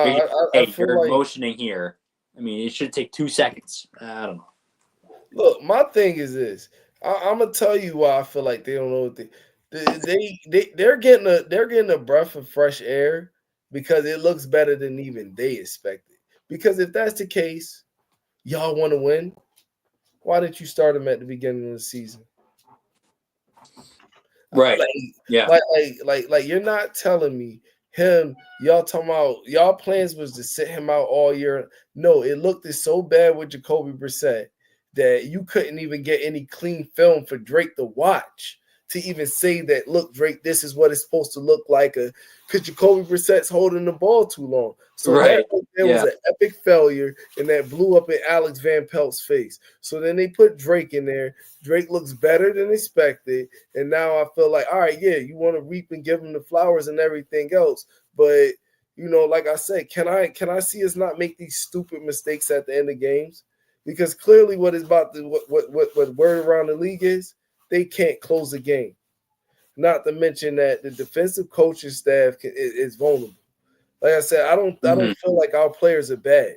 Speaker 4: I feel
Speaker 3: you're
Speaker 4: like
Speaker 3: motioning here. I mean, it should take 2 seconds. I don't know.
Speaker 4: look. My thing is this. I'm gonna tell you why I feel like they don't know what they're getting a breath of fresh air because it looks better than even they expected. Because if that's the case, y'all want to win. Why didn't you start him at the beginning of the season?
Speaker 3: Right. Yeah.
Speaker 4: Like you're not telling me y'all talking about y'all plans was to sit him out all year. No, it looked so bad with Jacoby Brissett that you couldn't even get any clean film for Drake to watch to even say that, look, Drake, this is what it's supposed to look like. Because Jacoby Brissett's holding the ball too long. So that was an epic failure, and that blew up in Alex Van Pelt's face. So then they put Drake in there. Drake looks better than expected. And now I feel like, all right, yeah, you want to reap and give him the flowers and everything else. But, like I said, can I see us not make these stupid mistakes at the end of games? Because clearly what word around the league is, they can't close the game. Not to mention that the defensive coaching staff is vulnerable. Like I said, I don't feel like our players are bad.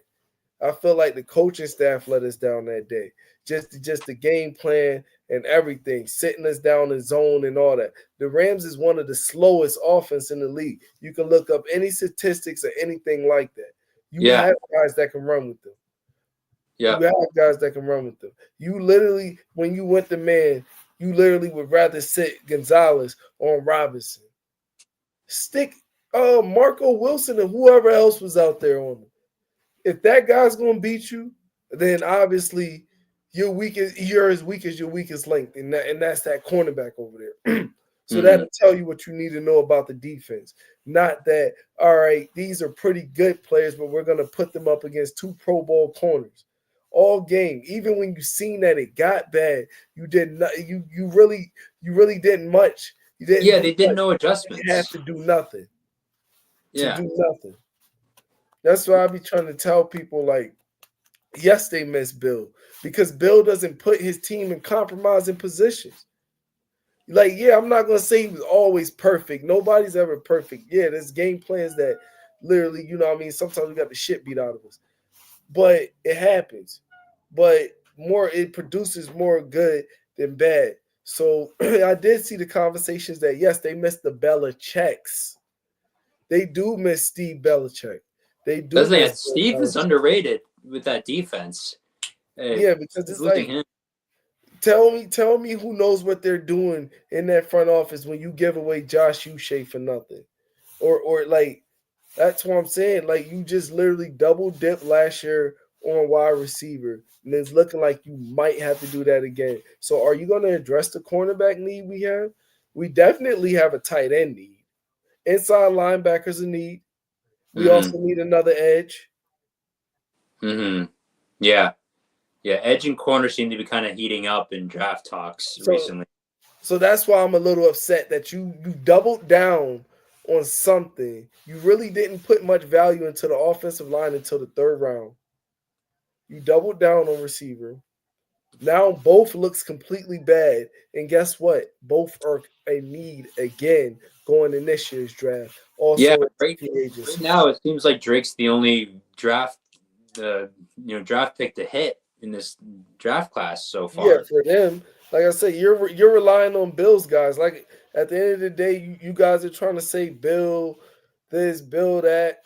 Speaker 4: I feel like the coaching staff let us down that day. Just the game plan and everything, sitting us down in zone and all that. The Rams is one of the slowest offense in the league. You can look up any statistics or anything like that. You have guys that can run with them.
Speaker 3: Yeah.
Speaker 4: You have guys that can run with them. You literally, when you went to man, you literally would rather sit Gonzalez on Robinson. Stick Marco Wilson and whoever else was out there on him. If that guy's gonna beat you, then obviously you're as weak as your weakest link, and that's that cornerback over there. So that'll tell you what you need to know about the defense. Not that, all right, these are pretty good players, but we're gonna put them up against 2 Pro Bowl corners. All game, even when you seen that it got bad, you did not. You really didn't much. You didn't.
Speaker 3: Yeah, they did no adjustments.
Speaker 4: You have to do nothing.
Speaker 3: Yeah.
Speaker 4: To do nothing. That's why I be trying to tell people, like, yes, they miss Bill because Bill doesn't put his team in compromising positions. Like, yeah, I'm not gonna say he was always perfect. Nobody's ever perfect. Yeah, there's game plans that literally, sometimes we got the shit beat out of us. But it happens. But it produces more good than bad. So I did see the conversations that, yes, they missed the Belichicks. They do miss Steve Belichick. They do.
Speaker 3: Steve is underrated with that defense.
Speaker 4: Yeah, because it's like, tell me who knows what they're doing in that front office when you give away Josh Uche for nothing. Or like, that's what I'm saying. Like, you just literally double dip last year on wide receiver, and it's looking like you might have to do that again. So are you going to address the cornerback need we have? We definitely have a tight end need. Inside linebackers a need. We also need another edge.
Speaker 3: Yeah. Yeah, edge and corner seem to be kind of heating up in draft talks recently.
Speaker 4: So that's why I'm a little upset that you doubled down on something. You really didn't put much value into the offensive line until the third round. You doubled down on receiver. Now both looks completely bad. And guess what? Both are a need again going in this year's draft.
Speaker 3: Yeah,
Speaker 4: Also,
Speaker 3: right,
Speaker 4: free agents.
Speaker 3: right now it seems like Drake's the only draft pick to hit in this draft class so
Speaker 4: Yeah,
Speaker 3: far.
Speaker 4: for them, like I said, you're relying on Bill's guys. Like at the end of the day, you guys are trying to say Bill this, Bill that.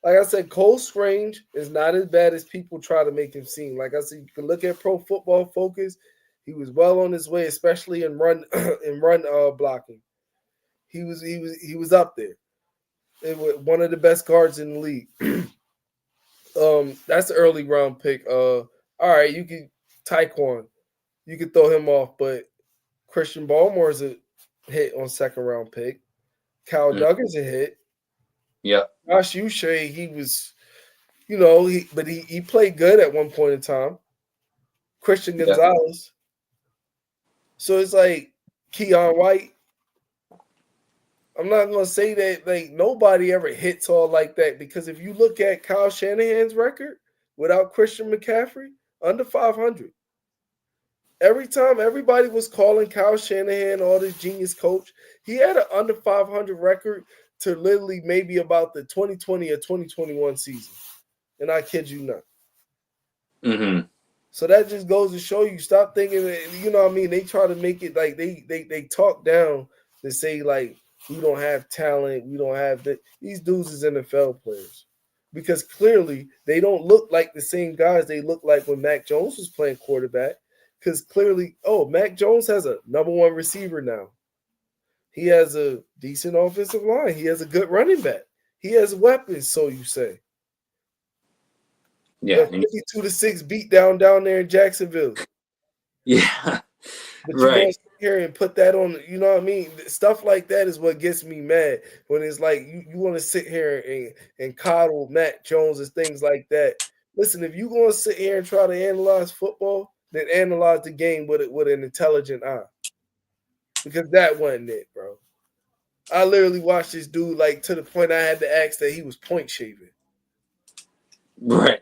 Speaker 4: Like I said, Cole Strange is not as bad as people try to make him seem. Like I said, you can look at Pro Football Focus. He was well on his way, especially in run blocking. He was up there. It was one of the best guards in the league. That's the early round pick. All right, you can Taekwon. You could throw him off, but Christian Baltimore's a hit on second round pick. Kyle Duggan's a hit.
Speaker 3: Yeah,
Speaker 4: Josh Uche, he was, he played good at one point in time. Christian
Speaker 3: yeah,
Speaker 4: Gonzalez. So it's like Keon White. I'm not gonna say that like nobody ever hits all like that because if you look at Kyle Shanahan's record without Christian McCaffrey, under 500. Every time everybody was calling Kyle Shanahan all this genius coach, he had an under 500 record to literally maybe about the 2020 or 2021 season. And I kid you not.
Speaker 3: mm-hmm.
Speaker 4: So that just goes to show you, stop thinking that, you know what I mean? They try to make it like they talk down to say like we don't have talent, we don't have that. These dudes is NFL players. Because clearly they don't look like the same guys they looked like when Mac Jones was playing quarterback. Because clearly, Mac Jones has a number one receiver now. He has a decent offensive line. He has a good running back. He has weapons, so you say.
Speaker 3: Yeah,
Speaker 4: The 52-6 beat down there in Jacksonville.
Speaker 3: yeah,
Speaker 4: But you
Speaker 3: right.
Speaker 4: want to sit here and put that on, you know what I mean? Stuff like that is what gets me mad when it's like you want to sit here and coddle Mac Jones and things like that. Listen, if you're going to sit here and try to analyze football, then analyze the game with an intelligent eye. Because that wasn't it, bro. I literally watched this dude like to the point I had to ask that he was point shaving.
Speaker 3: Right.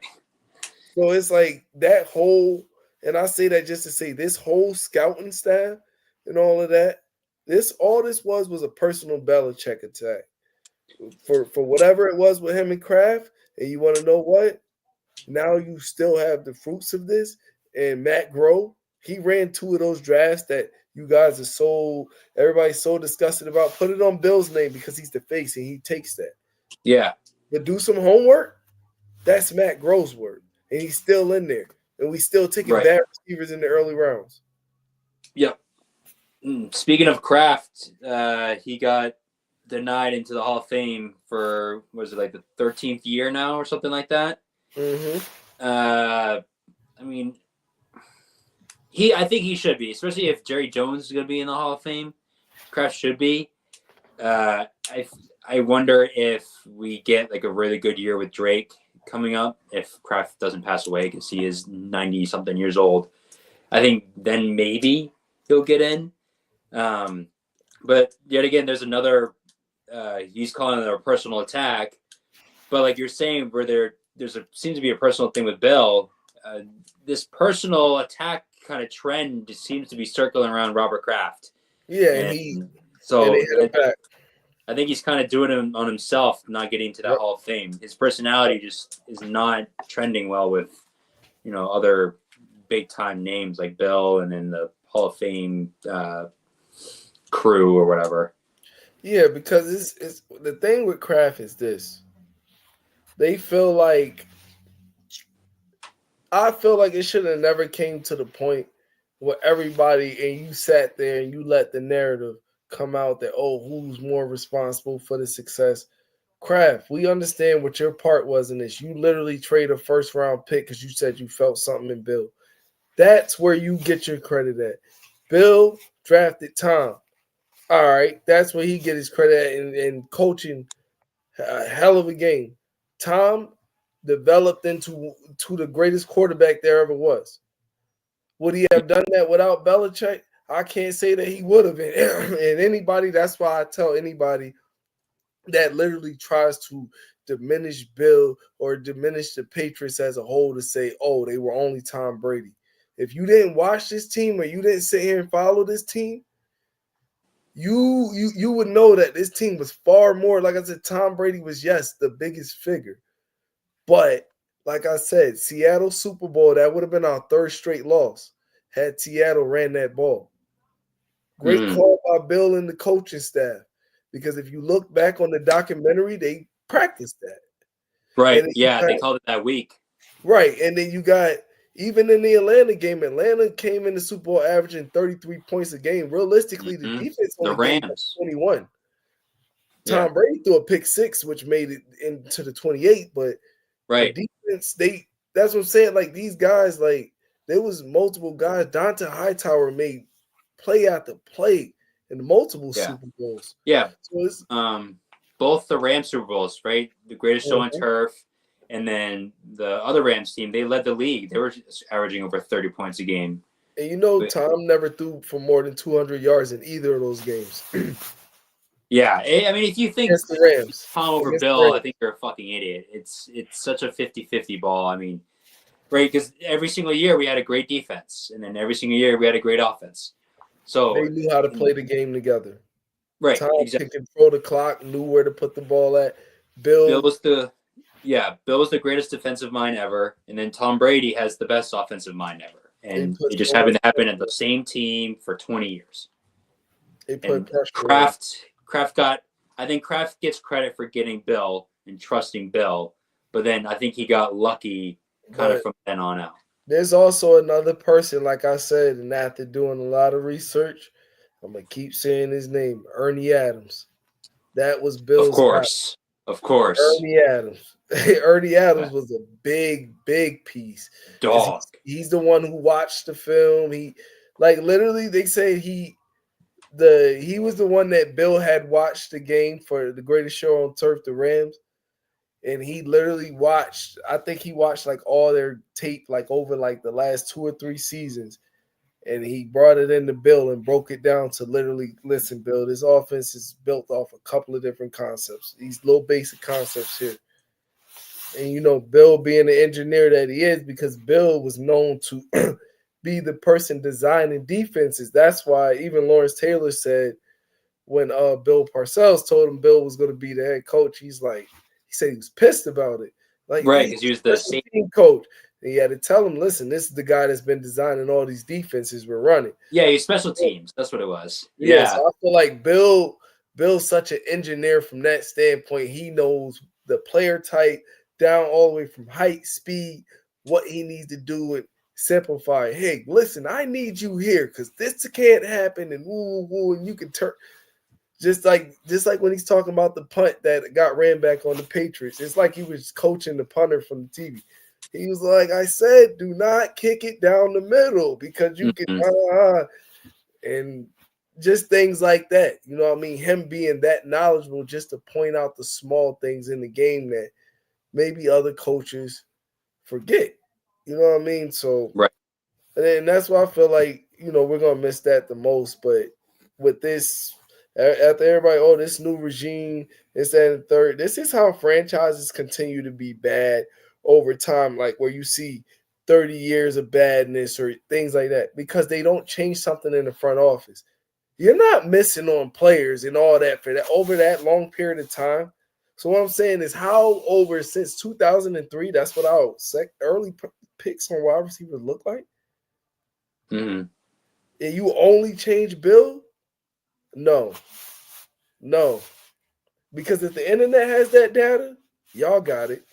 Speaker 4: So it's like that whole, and I say that just to say this whole scouting staff and all of that, all this was a personal Belichick attack. For whatever it was with him and Kraft, and you want to know what? Now you still have the fruits of this. And Matt Groh, he ran two of those drafts that you guys are everybody's so disgusted about. Put it on Bill's name because he's the face and he takes that.
Speaker 3: Yeah.
Speaker 4: But do some homework. That's Matt Groh's work. And he's still in there. And we still taking bad receivers in the early rounds.
Speaker 3: Yep. Speaking of Kraft, he got denied into the Hall of Fame for, was it like the 13th year now or something like that?
Speaker 4: Mm-hmm.
Speaker 3: I mean, I think he should be, especially if Jerry Jones is going to be in the Hall of Fame. Kraft should be. I wonder if we get like a really good year with Drake coming up, if Kraft doesn't pass away because he is 90-something years old. I think then maybe he'll get in. But yet again, there's another, he's calling it a personal attack. But like you're saying, where seems to be a personal thing with Bill. This personal attack kind of trend seems to be circling around Robert Kraft.
Speaker 4: Yeah,
Speaker 3: I think he's kind of doing it on himself, not getting to that Hall of Fame. His personality just is not trending well with, other big time names like Bill and then the Hall of Fame crew or whatever.
Speaker 4: Yeah, because it's the thing with Kraft is this. They feel like it should have never came to the point where everybody and you sat there and you let the narrative come out that, who's more responsible for the success? Kraft, we understand what your part was in this. You literally trade a first round pick because you said you felt something in Bill. That's where you get your credit at. Bill drafted Tom. All right, that's where he get his credit at in coaching a hell of a game. Tom developed into the greatest quarterback there ever was. Would he have done that without Belichick? I can't say that he would have been. And anybody, that's why I tell anybody that literally tries to diminish Bill or diminish the Patriots as a whole to say, oh, they were only Tom Brady. If you didn't watch this team or you didn't sit here and follow this team, you would know that this team was far more. Like I said, Tom Brady was, yes, the biggest figure. But like I said, Seattle Super Bowl, that would have been our third straight loss had Seattle ran that ball. Great call by Bill and the coaching staff. Because if you look back on the documentary, they practiced that.
Speaker 3: Right. Yeah, they called it that week.
Speaker 4: Right. And then you got, even in the Atlanta game, Atlanta came in the Super Bowl averaging 33 points a game. Realistically, the defense only
Speaker 3: the Rams
Speaker 4: 21. Tom Brady threw a pick 6, which made it into the 28. But
Speaker 3: right,
Speaker 4: the defense, that's what I'm saying. Like these guys, like there was multiple guys. Dante Hightower made play after play in multiple Super Bowls.
Speaker 3: Yeah.
Speaker 4: So it's,
Speaker 3: both the Rams Super Bowls, right? The greatest show on turf. And then the other Rams team, they led the league. They were averaging over 30 points a game.
Speaker 4: And Tom never threw for more than 200 yards in either of those games.
Speaker 3: Yeah, I mean, if you think
Speaker 4: the Rams.
Speaker 3: Tom over Bill, I think you're a fucking idiot. It's such a 50-50 ball. I mean, right, because every single year we had a great defense, and then every single year we had a great offense. So
Speaker 4: they knew how to play the game together.
Speaker 3: Right,
Speaker 4: Tom
Speaker 3: exactly.
Speaker 4: could control the clock, knew where to put the ball at. Bill
Speaker 3: was the greatest defensive mind ever, and then Tom Brady has the best offensive mind ever, and it just happened to happen at the same team for 20 years.
Speaker 4: They put pressure.
Speaker 3: I think Kraft gets credit for getting Bill and trusting Bill, but then I think he got lucky kind of from then on out. There's
Speaker 4: also another person, like I said, and after doing a lot of research, I'm gonna keep saying his name, Ernie Adams. That was Bill's
Speaker 3: Of course.
Speaker 4: Ernie Adams. Ernie Adams was a big piece.
Speaker 3: Dog.
Speaker 4: He's the one who watched the film. He, like, literally, they say he was the one that Bill had watched the game for the greatest show on turf, the Rams. And he literally watched, I think he watched like all their tape, like over like the last 2 or 3 seasons. And he brought it into Bill and broke it down to literally, listen, Bill, this offense is built off a couple of different concepts. These little basic concepts here. And, Bill being the engineer that he is, because Bill was known to be the person designing defenses. That's why even Lawrence Taylor said when Bill Parcells told him Bill was going to be the head coach, he said he was pissed about it. Like,
Speaker 3: right, because he was the
Speaker 4: team coach. And he had to tell him, listen, this is the guy that's been designing all these defenses we're running.
Speaker 3: Yeah, he's special teams. That's what it was.
Speaker 4: Yeah, so I feel like Bill's such an engineer from that standpoint. He knows the player type down all the way from height, speed, what he needs to do and simplify. Hey, listen, I need you here because this can't happen and and you can turn. Just like when he's talking about the punt that got ran back on the Patriots. It's like he was coaching the punter from the TV. He was like, I said, do not kick it down the middle because you can and just things like that. You know what I mean? Him being that knowledgeable just to point out the small things in the game that maybe other coaches forget. You know what I mean? So
Speaker 3: right.
Speaker 4: And that's why I feel like, we're gonna miss that the most. But with this, after everybody, this new regime, this, that, and third, this is how franchises continue to be bad over time, like where you see 30 years of badness or things like that, because they don't change something in the front office. You're not missing on players and all that for that over that long period of time. So what I'm saying is how over since 2003, that's what our early picks on wide receivers look like.
Speaker 3: Mm-hmm.
Speaker 4: And you only change Bill? No. Because if the internet has that data, y'all got it.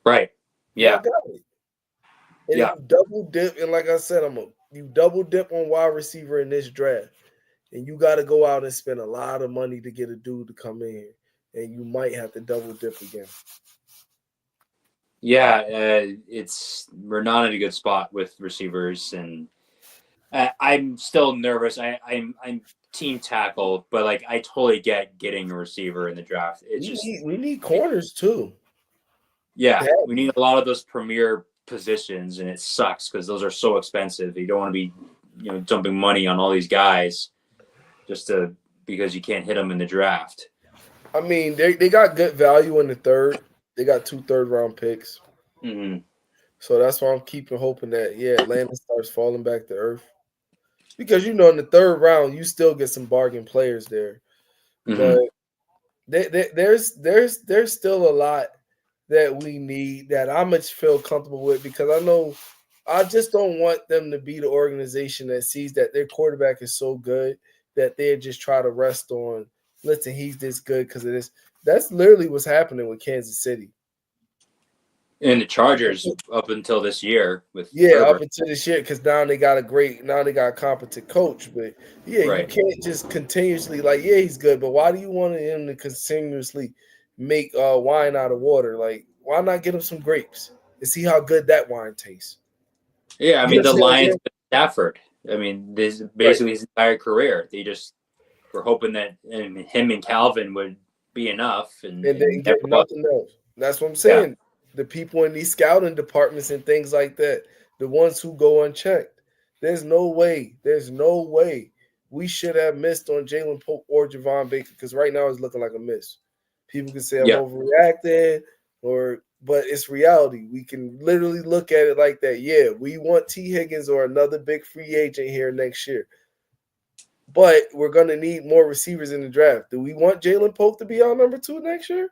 Speaker 3: Right. Yeah.
Speaker 4: Y'all got it. And you double dip, and like I said, you double dip on wide receiver in this draft. And you got to go out and spend a lot of money to get a dude to come in. And you might have to double dip again.
Speaker 3: Yeah, we're not in a good spot with receivers, and I'm still nervous. I'm team tackle, but like I totally get getting a receiver in the draft. It's
Speaker 4: we need corners too.
Speaker 3: Yeah, we need a lot of those premier positions, and it sucks because those are so expensive. You don't want to be, dumping money on all these guys just because you can't hit them in the draft.
Speaker 4: I mean, they got good value in the third. They got 2 third-round picks.
Speaker 3: Mm-hmm.
Speaker 4: So that's why I'm keeping hoping that, Atlanta starts falling back to earth. Because, in the third round, you still get some bargain players there.
Speaker 3: Mm-hmm.
Speaker 4: But there's still a lot that we need that I much feel comfortable with, because I just don't want them to be the organization that sees that their quarterback is so good that they just try to rest on, listen, he's this good because of this. That's literally what's happening with Kansas City.
Speaker 3: And the Chargers up until this year with
Speaker 4: up
Speaker 3: Herbert.
Speaker 4: until this year, because now they got a competent coach. But
Speaker 3: Right.
Speaker 4: you can't just continuously he's good, but why do you want him to continuously make wine out of water? Like, why not get him some grapes and see how good that wine tastes?
Speaker 3: Yeah, I
Speaker 4: You
Speaker 3: mean, the
Speaker 4: understand what I'm
Speaker 3: Lions
Speaker 4: saying?
Speaker 3: with Stafford. I mean, this is basically his entire career. They just were hoping that him and Calvin would be enough, and
Speaker 4: And they
Speaker 3: never
Speaker 4: get
Speaker 3: was.
Speaker 4: nothing else. That's what I'm saying. The people in these scouting departments and things like that, the ones who go unchecked. There's no way we should have missed on Jalen Pope or Javon Baker, because right now it's looking like a miss. People can say I'm overreacting, but it's reality. We can literally look at it like that. Yeah, we want T. Higgins or another big free agent here next year. But we're going to need more receivers in the draft. Do we want Jalen Pope to be our number 2 next year?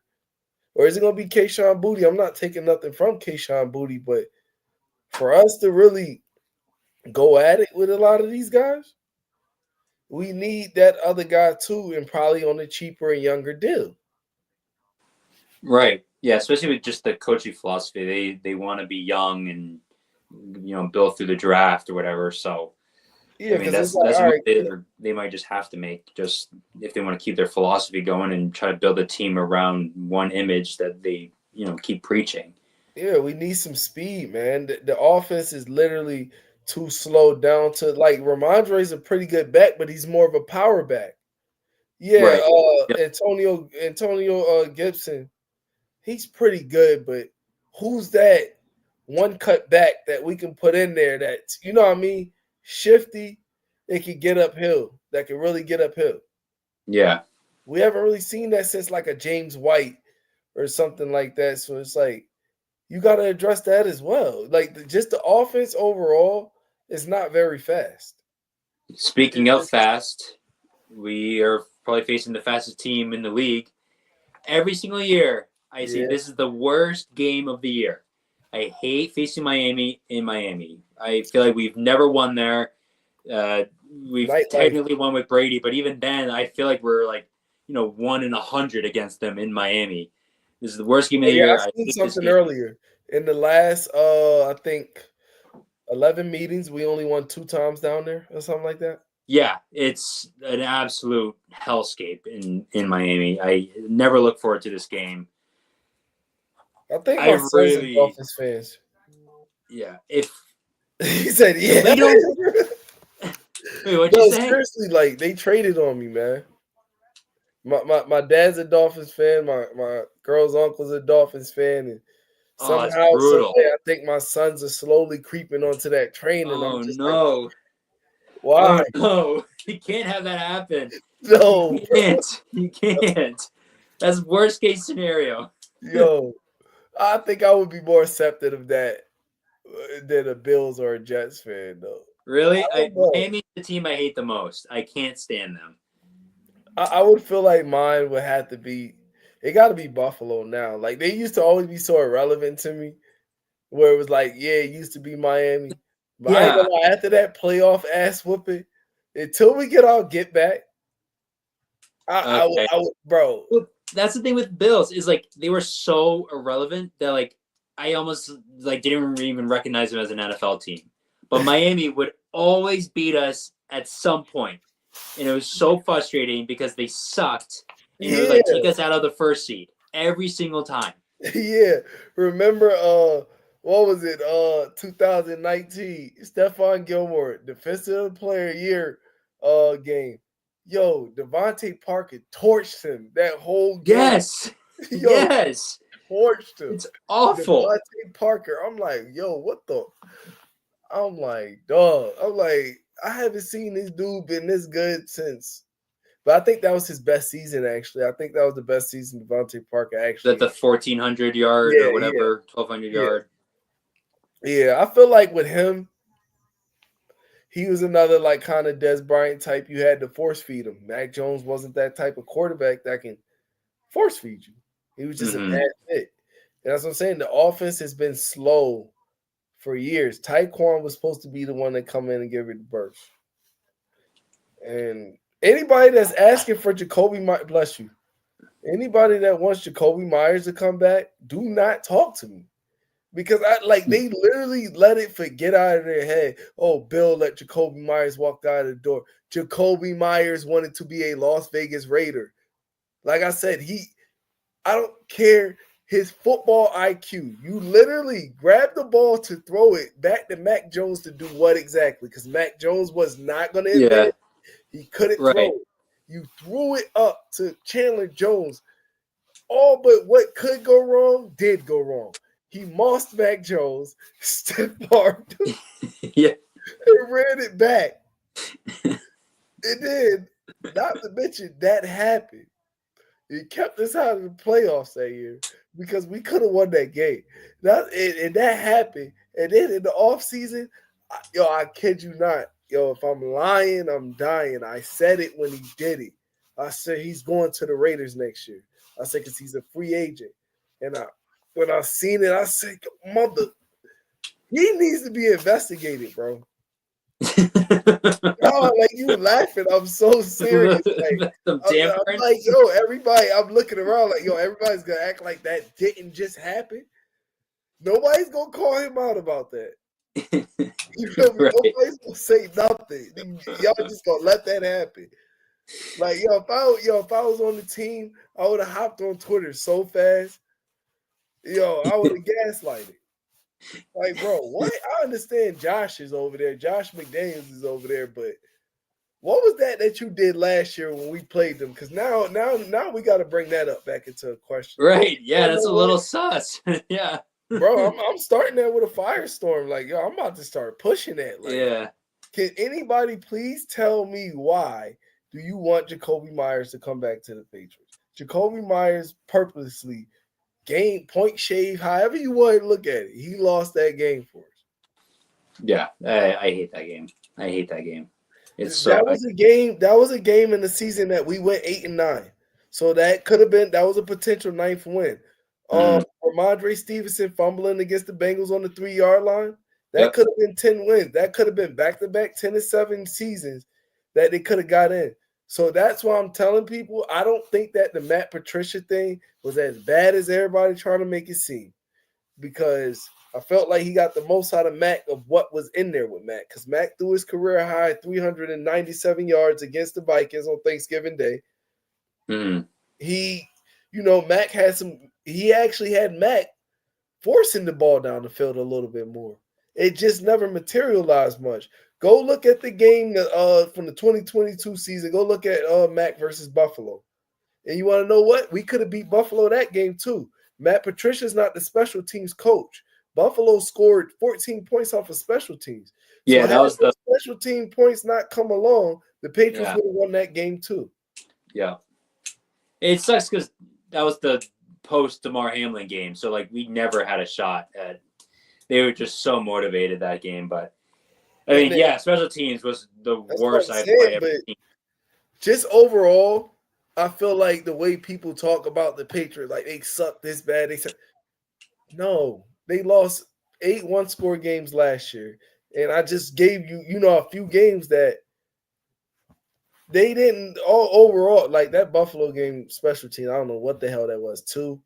Speaker 4: Or is it going to be Kayshon Boutte? I'm not taking nothing from Kayshon Boutte, but for us to really go at it with a lot of these guys, we need that other guy too, and probably on a cheaper and younger deal.
Speaker 3: Right. Yeah, especially with just the coaching philosophy. They want to be young and build through the draft or whatever. So
Speaker 4: Yeah,
Speaker 3: I mean that's they might just have to make, just if they want to keep their philosophy going and try to build a team around one image that they keep preaching.
Speaker 4: Yeah, we need some speed, man. The offense is literally too slowed down to, like, Ramondre's a pretty good back, but he's more of a power back. Yeah,
Speaker 3: Right.
Speaker 4: Antonio Gibson, he's pretty good, but who's that one cut back that we can put in there that's, what I mean, shifty, it can get uphill, that can really get uphill.
Speaker 3: Yeah.
Speaker 4: We haven't really seen that since like a James White or something like that. So it's like, you got to address that as well. Like, just the offense overall is not very fast.
Speaker 3: Speaking of fast, we are probably facing the fastest team in the league. Every single year, I say this is the worst game of the year. I hate facing Miami in Miami. I feel like we've never won there. We've technically won with Brady, but even then, I feel like we're 1 in 100 against them in Miami. This is the worst game of the year.
Speaker 4: I seen something earlier. In the last, I think, 11 meetings, we only won 2 times down there or something like that.
Speaker 3: Yeah, it's an absolute hellscape in Miami. I never look forward to this game.
Speaker 4: I think my sons are Dolphins fans.
Speaker 3: Yeah, if
Speaker 4: he said, "Yeah."
Speaker 3: We don't. Wait, what'd you say?
Speaker 4: Seriously, like, they traded on me, man. My dad's a Dolphins fan. My girl's uncle's a Dolphins fan, and somehow, I think my sons are slowly creeping onto that train. And I'm just
Speaker 3: no!
Speaker 4: Like, why?
Speaker 3: Oh no! You can't have that happen.
Speaker 4: No,
Speaker 3: you can't. That's worst case scenario.
Speaker 4: Yo, I think I would be more accepted of that than a Bills or a Jets fan, though.
Speaker 3: Really? Miami's the team I hate the most. I can't stand them.
Speaker 4: I would feel like mine would have to be. It got to be Buffalo now. Like, they used to always be so irrelevant to me, where it was like, it used to be Miami. But I ain't gonna lie, after that playoff ass whooping, until we get our get back, I would, bro.
Speaker 3: Well, that's the thing with Bills, is like they were so irrelevant that I almost didn't even recognize them as an NFL team. But Miami would always beat us at some point. And it was so frustrating because they sucked. And it would take us out of the first seed every single time.
Speaker 4: Yeah. Remember, what was it? 2019. Stephon Gilmore, Defensive Player of the Year game. Yo, Devontae Parker torched him that whole game.
Speaker 3: Yes. Yes.
Speaker 4: torched him.
Speaker 3: It's awful.
Speaker 4: Devontae Parker. I'm like, yo, what the? I'm like, dog. I'm like, I haven't seen this dude been this good since. But I think that was his best season, actually. I think that was the best season Devontae Parker actually.
Speaker 3: That the 1,400 yard or whatever, 1,200 yard.
Speaker 4: Yeah, I feel like with him, he was another like kind of Des Bryant type. You had to force feed him. Mac Jones wasn't that type of quarterback that can force feed you. He was just a bad fit. And that's what I'm saying. The offense has been slow for years. Tyquan was supposed to be the one that come in and give it the burst. And anybody that's asking for Jacoby Myers, bless you. Anybody that wants Jacoby Myers to come back, do not talk to me. Because they literally let it get out of their head. Oh, Bill let Jacoby Myers walk out of the door. Jacoby Myers wanted to be a Las Vegas Raider. Like I said, I don't care his football IQ. You literally grab the ball to throw it back to Mac Jones to do what exactly? Because Mac Jones was not going to admit it. He couldn't throw it. You threw it up to Chandler Jones. All but what could go wrong did go wrong. He mossed Mac Jones, stiff armed, and ran it back. And then, not to mention, that happened. It kept us out of the playoffs that year because we could have won that game. And that happened. And then in the offseason, I kid you not. If I'm lying, I'm dying. I said it when he did it. I said he's going to the Raiders next year. I said because he's a free agent. And when I seen it, I said, he needs to be investigated, bro. Like you laughing. I'm so serious. Like, I'm like, everybody, I'm looking around like, everybody's going to act like that didn't just happen. Nobody's going to call him out about that. Nobody's going to say nothing. Y'all just going to let that happen. Like, if I was on the team, I would have hopped on Twitter so fast. I would have gaslighted. Like, bro, what? I understand Josh is over there. Josh McDaniels is over there, but what was that you did last year when we played them? Because now we got to bring that up back into a question.
Speaker 3: Right. Yeah, that's a little sus. Yeah.
Speaker 4: Bro, I'm starting that with a firestorm. Like, I'm about to start pushing that. Like, can anybody please tell me why do you want Jacoby Myers to come back to the Patriots? Jacoby Myers purposely game, point shave, however you want to look at it. He lost that game for us.
Speaker 3: Yeah, I hate that game.
Speaker 4: That was a game in the season that we went 8-9. So that was a potential 9th win. Ramondre Stevenson fumbling against the Bengals on the 3-yard line. That could have been 10 wins. That could have been back-to-back 10-7 seasons that they could have got in. So that's why I'm telling people I don't think that the Matt Patricia thing was as bad as everybody trying to make it seem, because I felt like he got the most out of Mac of what was in there with Mac, because Mac threw his career high 397 yards against the Vikings on Thanksgiving Day. Mac he actually had Mac forcing the ball down the field a little bit more. It just never materialized much. Go look at the game from the 2022 season. Go look at Mac versus Buffalo. And you want to know what? We could have beat Buffalo that game too. Matt Patricia's not the special teams coach. Buffalo scored 14 points off of special teams. So
Speaker 3: that was the
Speaker 4: special team points not come along, the Patriots would have won that game too.
Speaker 3: Yeah. It sucks because that was the post DeMar Hamlin game. So we never had a shot at. They were just so motivated that game, but. I mean, special teams was the worst I've ever seen.
Speaker 4: Just overall, I feel like the way people talk about the Patriots, like they suck this bad. No, they lost 8 one-score games last year. And I just gave you, a few games that they didn't overall, like that Buffalo game special team. I don't know what the hell that was, 2.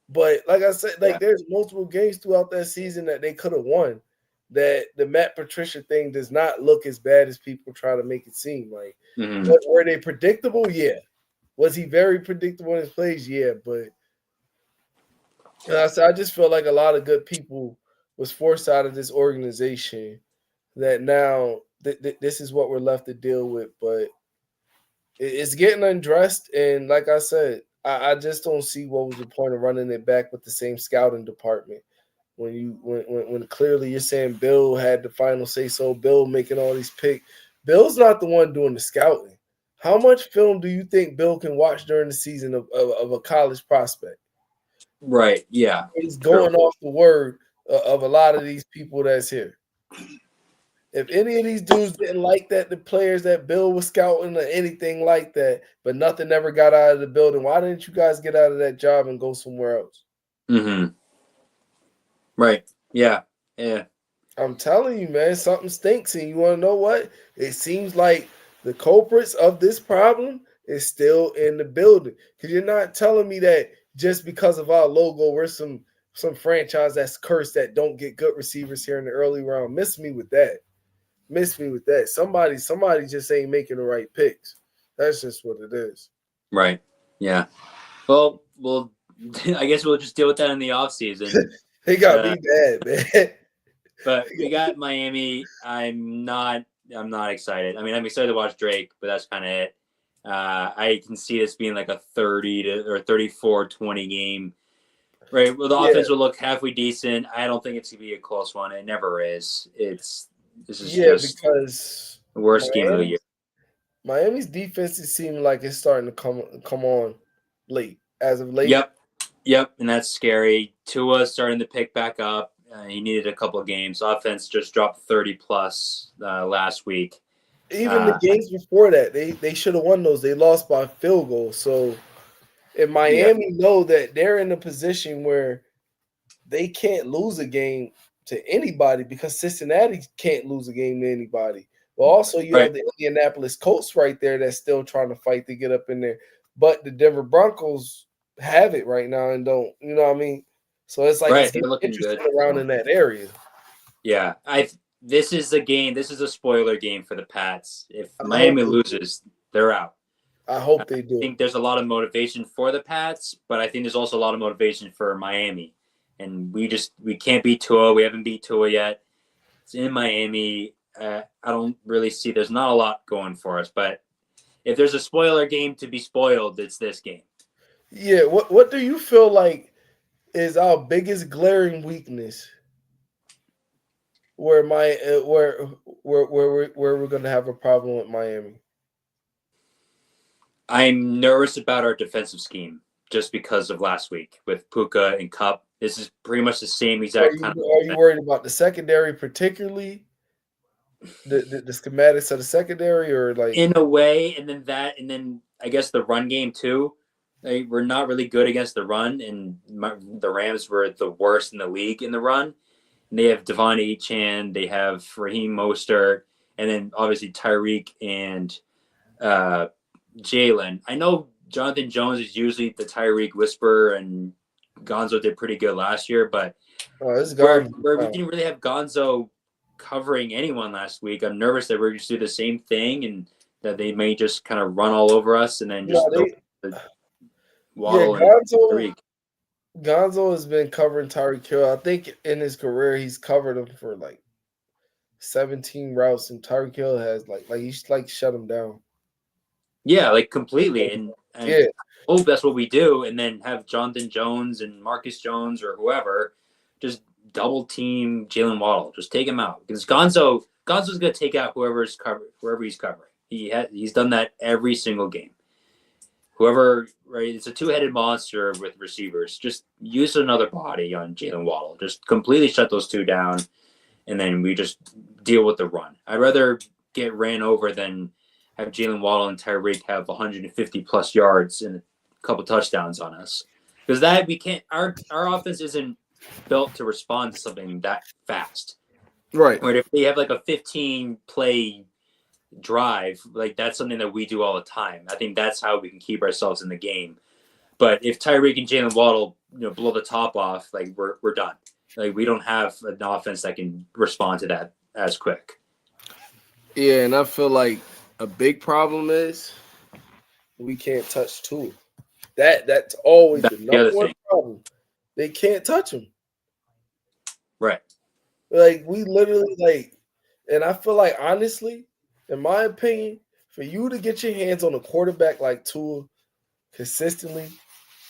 Speaker 4: But like I said, there's multiple games throughout that season that they could have won. That the Matt Patricia thing does not look as bad as people try to make it seem. Like, were they predictable? Yeah. Was he very predictable in his plays? Yeah. But I just feel like a lot of good people was forced out of this organization that now this is what we're left to deal with. But it's getting undressed. And like I said, I just don't see what was the point of running it back with the same scouting department when clearly you're saying Bill had the final say so. Bill making all these picks. Bill's not the one doing the scouting. How much film do you think Bill can watch during the season of a college prospect?
Speaker 3: Right. Yeah.
Speaker 4: He's
Speaker 3: True.
Speaker 4: going off the word of a lot of these people that's here. If any of these dudes didn't like that, the players that Bill was scouting or anything like that, but nothing ever got out of the building, why didn't you guys get out of that job and go somewhere else?
Speaker 3: Mm-hmm. Right. Yeah. Yeah.
Speaker 4: I'm telling you, man, something stinks. And you want to know what? It seems like the culprits of this problem is still in the building. Because you're not telling me that just because of our logo, we're some franchise that's cursed that don't get good receivers here in the early round. Miss me with that. Somebody just ain't making the right picks. That's just what it is.
Speaker 3: Right. Yeah. Well, I guess we'll just deal with that in the offseason.
Speaker 4: They got me bad, man.
Speaker 3: But we got Miami. I'm not excited. I mean, I'm excited to watch Drake, but that's kind of it. I can see this being like a 34-20 game. Right. Well, the offense will look halfway decent. I don't think it's gonna be a close one. It never is. This is just
Speaker 4: because
Speaker 3: the worst game of the year.
Speaker 4: Miami's defense is seeming like it's starting to come on late. As of late.
Speaker 3: Yep, and that's scary. Tua's starting to pick back up. He needed a couple of games. Offense just dropped 30 plus last week.
Speaker 4: Even the games before that, they should have won those. They lost by field goal. So if Miami know that they're in a position where they can't lose a game to anybody because Cincinnati can't lose a game to anybody. But also you have the Indianapolis Colts right there that's still trying to fight to get up in there. But the Denver Broncos have it right now and don't, you know what I mean? So it's like
Speaker 3: they're looking good
Speaker 4: around in that area.
Speaker 3: Yeah, this is a game. This is a spoiler game for the Pats. If Miami loses, they're out.
Speaker 4: I hope they do.
Speaker 3: I think there's a lot of motivation for the Pats, but I think there's also a lot of motivation for Miami. And we can't beat Tua. We haven't beat Tua yet. It's in Miami. I don't really see. There's not a lot going for us. But if there's a spoiler game to be spoiled, it's this game.
Speaker 4: Yeah. What do you feel like is our biggest glaring weakness? Where we're gonna have a problem with Miami?
Speaker 3: I'm nervous about our defensive scheme just because of last week with Puka and Cup. This is pretty much the same exact kind of.
Speaker 4: Are you worried about the secondary, particularly the schematics of the secondary, or like
Speaker 3: in a way, and then I guess the run game too. We're not really good against the run, and the Rams were the worst in the league in the run. And they have Devon Achane, they have Raheem Mostert, and then obviously Tyreek and Jalen. I know Jonathan Jones is usually the Tyreek whisperer, and Gonzo did pretty good last year, but where we didn't really have Gonzo covering anyone last week, I'm nervous that we're going to do the same thing and that they may just kind of run all over us and then just Waddle and Tyreek.
Speaker 4: Gonzo has been covering Tyreek Hill. I think in his career he's covered him for like 17 routes, and Tyreek Hill has like he's like shut him down.
Speaker 3: Yeah, like completely. And I hope that's what we do, and then have Jonathan Jones and Marcus Jones or whoever just double team Jalen Waddle. Just take him out. Because Gonzo's gonna take out whoever he's covering. He's done that every single game. Whoever, right? It's a two-headed monster with receivers. Just use another body on Jalen Waddle. Just completely shut those two down, and then we just deal with the run. I'd rather get ran over than have Jalen Waddle and Tyreek have 150 plus yards and a couple touchdowns on us. Because that we can't. Our offense isn't built to respond to something that fast.
Speaker 4: Right.
Speaker 3: Or if they have like a 15 play drive, like that's something that we do all the time. I think that's how we can keep ourselves in the game. But if Tyreek and Jalen Waddle, blow the top off, like we're done. Like we don't have an offense that can respond to that as quick.
Speaker 4: Yeah, and I feel like a big problem is we can't touch Tua. That's always the number one problem. They can't touch him.
Speaker 3: Right.
Speaker 4: Like we literally and I feel like honestly, in my opinion, for you to get your hands on a quarterback like Tua consistently,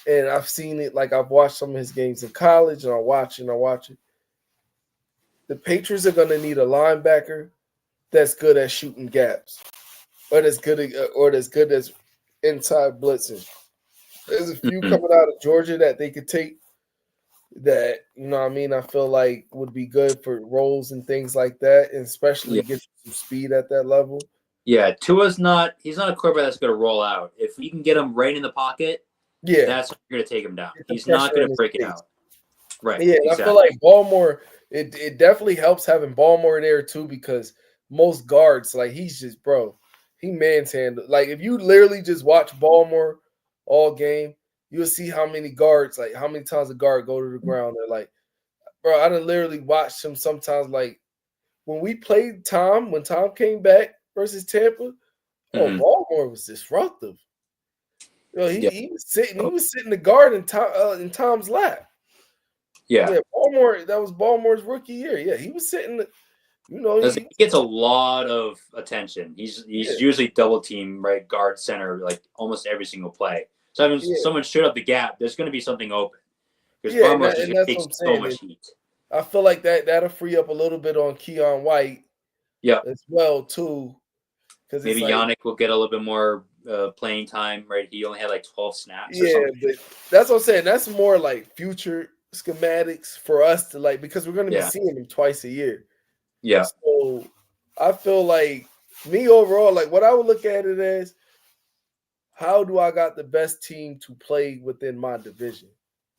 Speaker 4: and I've seen it. Like I've watched some of his games in college, and I watch it. The Patriots are going to need a linebacker that's good at shooting gaps, or that's good as inside blitzing. There's a few coming out of Georgia that they could take that, you know what I mean, I feel like would be good for roles and things like that, and especially get some speed at that level.
Speaker 3: Yeah, he's not a quarterback that's going to roll out. If you can get him right in the pocket, that's when you're going to take him down. He's not going to break it out. Right.
Speaker 4: Yeah, exactly. I feel like Baltimore, it definitely helps having Baltimore there too, because most guards, like he's just, he manhandled. Like if you literally just watch Baltimore all game, you'll see how many guards, like how many times a guard go to the ground. They're like, I done literally watched him sometimes. Like when we played Tom, when Tom came back versus Tampa, Baltimore was disruptive. He was sitting the guard in Tom's lap.
Speaker 3: Yeah,
Speaker 4: Baltimore. That was Baltimore's rookie year. Yeah, he was sitting.
Speaker 3: He gets a lot of attention. He's usually double team, right, guard, center, like almost every single play. So if someone showed up the gap, there's going to be something open. Because Baltimore is going to take so much heat.
Speaker 4: I feel like that'll free up a little bit on Keon White.
Speaker 3: Yeah,
Speaker 4: as well too. Because
Speaker 3: maybe Yannick will get a little bit more playing time. Right, he only had like 12 snaps.
Speaker 4: Yeah, but that's what I'm saying. That's more like future schematics for us to like, because we're going to be seeing him twice a year.
Speaker 3: Yeah.
Speaker 4: So I feel like me overall, like what I would look at it as, how do I got the best team to play within my division?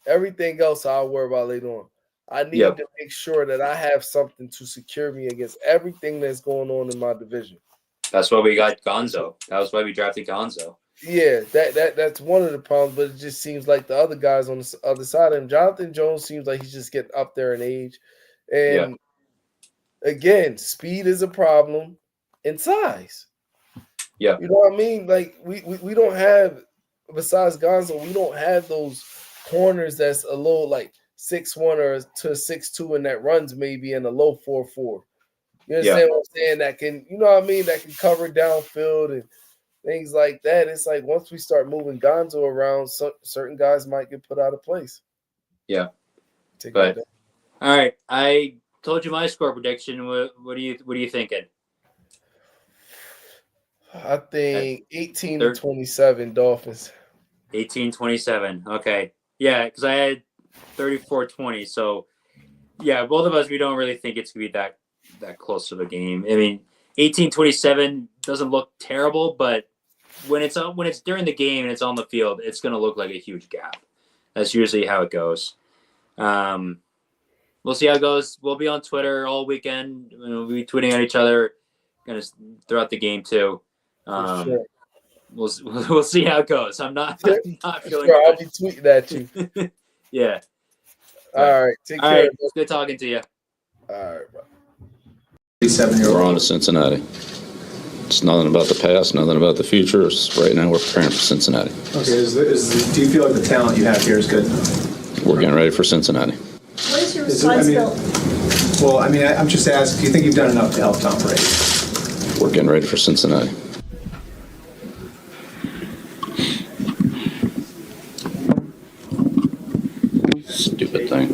Speaker 4: Everything else I'll worry about later on. I need to make sure that I have something to secure me against everything that's going on in my division.
Speaker 3: That's why we got Gonzo. That was why we drafted Gonzo.
Speaker 4: Yeah, that's one of the problems, but it just seems like the other guys on the other side of him, Jonathan Jones seems like he's just getting up there in age. And again, speed is a problem, and size.
Speaker 3: Yeah.
Speaker 4: You know what I mean? Like we don't have, besides Gonzo, we don't have those corners that's a little like 6'1" or to 6'2", and that runs maybe in a low 4.4. You understand what I'm saying? That can, you know what I mean? That can cover downfield and things like that. It's like once we start moving Gonzo around, certain guys might get put out of place.
Speaker 3: Yeah. But all right, I told you my score prediction. What are you thinking?
Speaker 4: I think 18-27 Dolphins.
Speaker 3: 18-27. Okay. Yeah, because I had 34-20. So yeah, both of us, we don't really think it's gonna be that close of a game. I mean, 18-27 doesn't look terrible, but when it's during the game and it's on the field, it's gonna look like a huge gap. That's usually how it goes. We'll see how it goes. We'll be on Twitter all weekend. We'll be tweeting at each other throughout the game too.
Speaker 4: Sure.
Speaker 3: We'll see how it goes. I'm not feeling
Speaker 4: sure, I'll be tweeting at you.
Speaker 3: Yeah.
Speaker 4: All right. Take care.
Speaker 3: Right. It's good talking to you.
Speaker 4: All right, bro.
Speaker 5: We're on to Cincinnati. It's nothing about the past, nothing about the future. Right now, we're preparing for Cincinnati.
Speaker 6: Okay. Do you feel like the talent you have here is good enough?
Speaker 5: We're getting ready for Cincinnati.
Speaker 7: What is your responsibility?
Speaker 6: I'm just asking, do you think you've done enough to help Tom Brady?
Speaker 5: We're getting ready for Cincinnati. Stupid thing.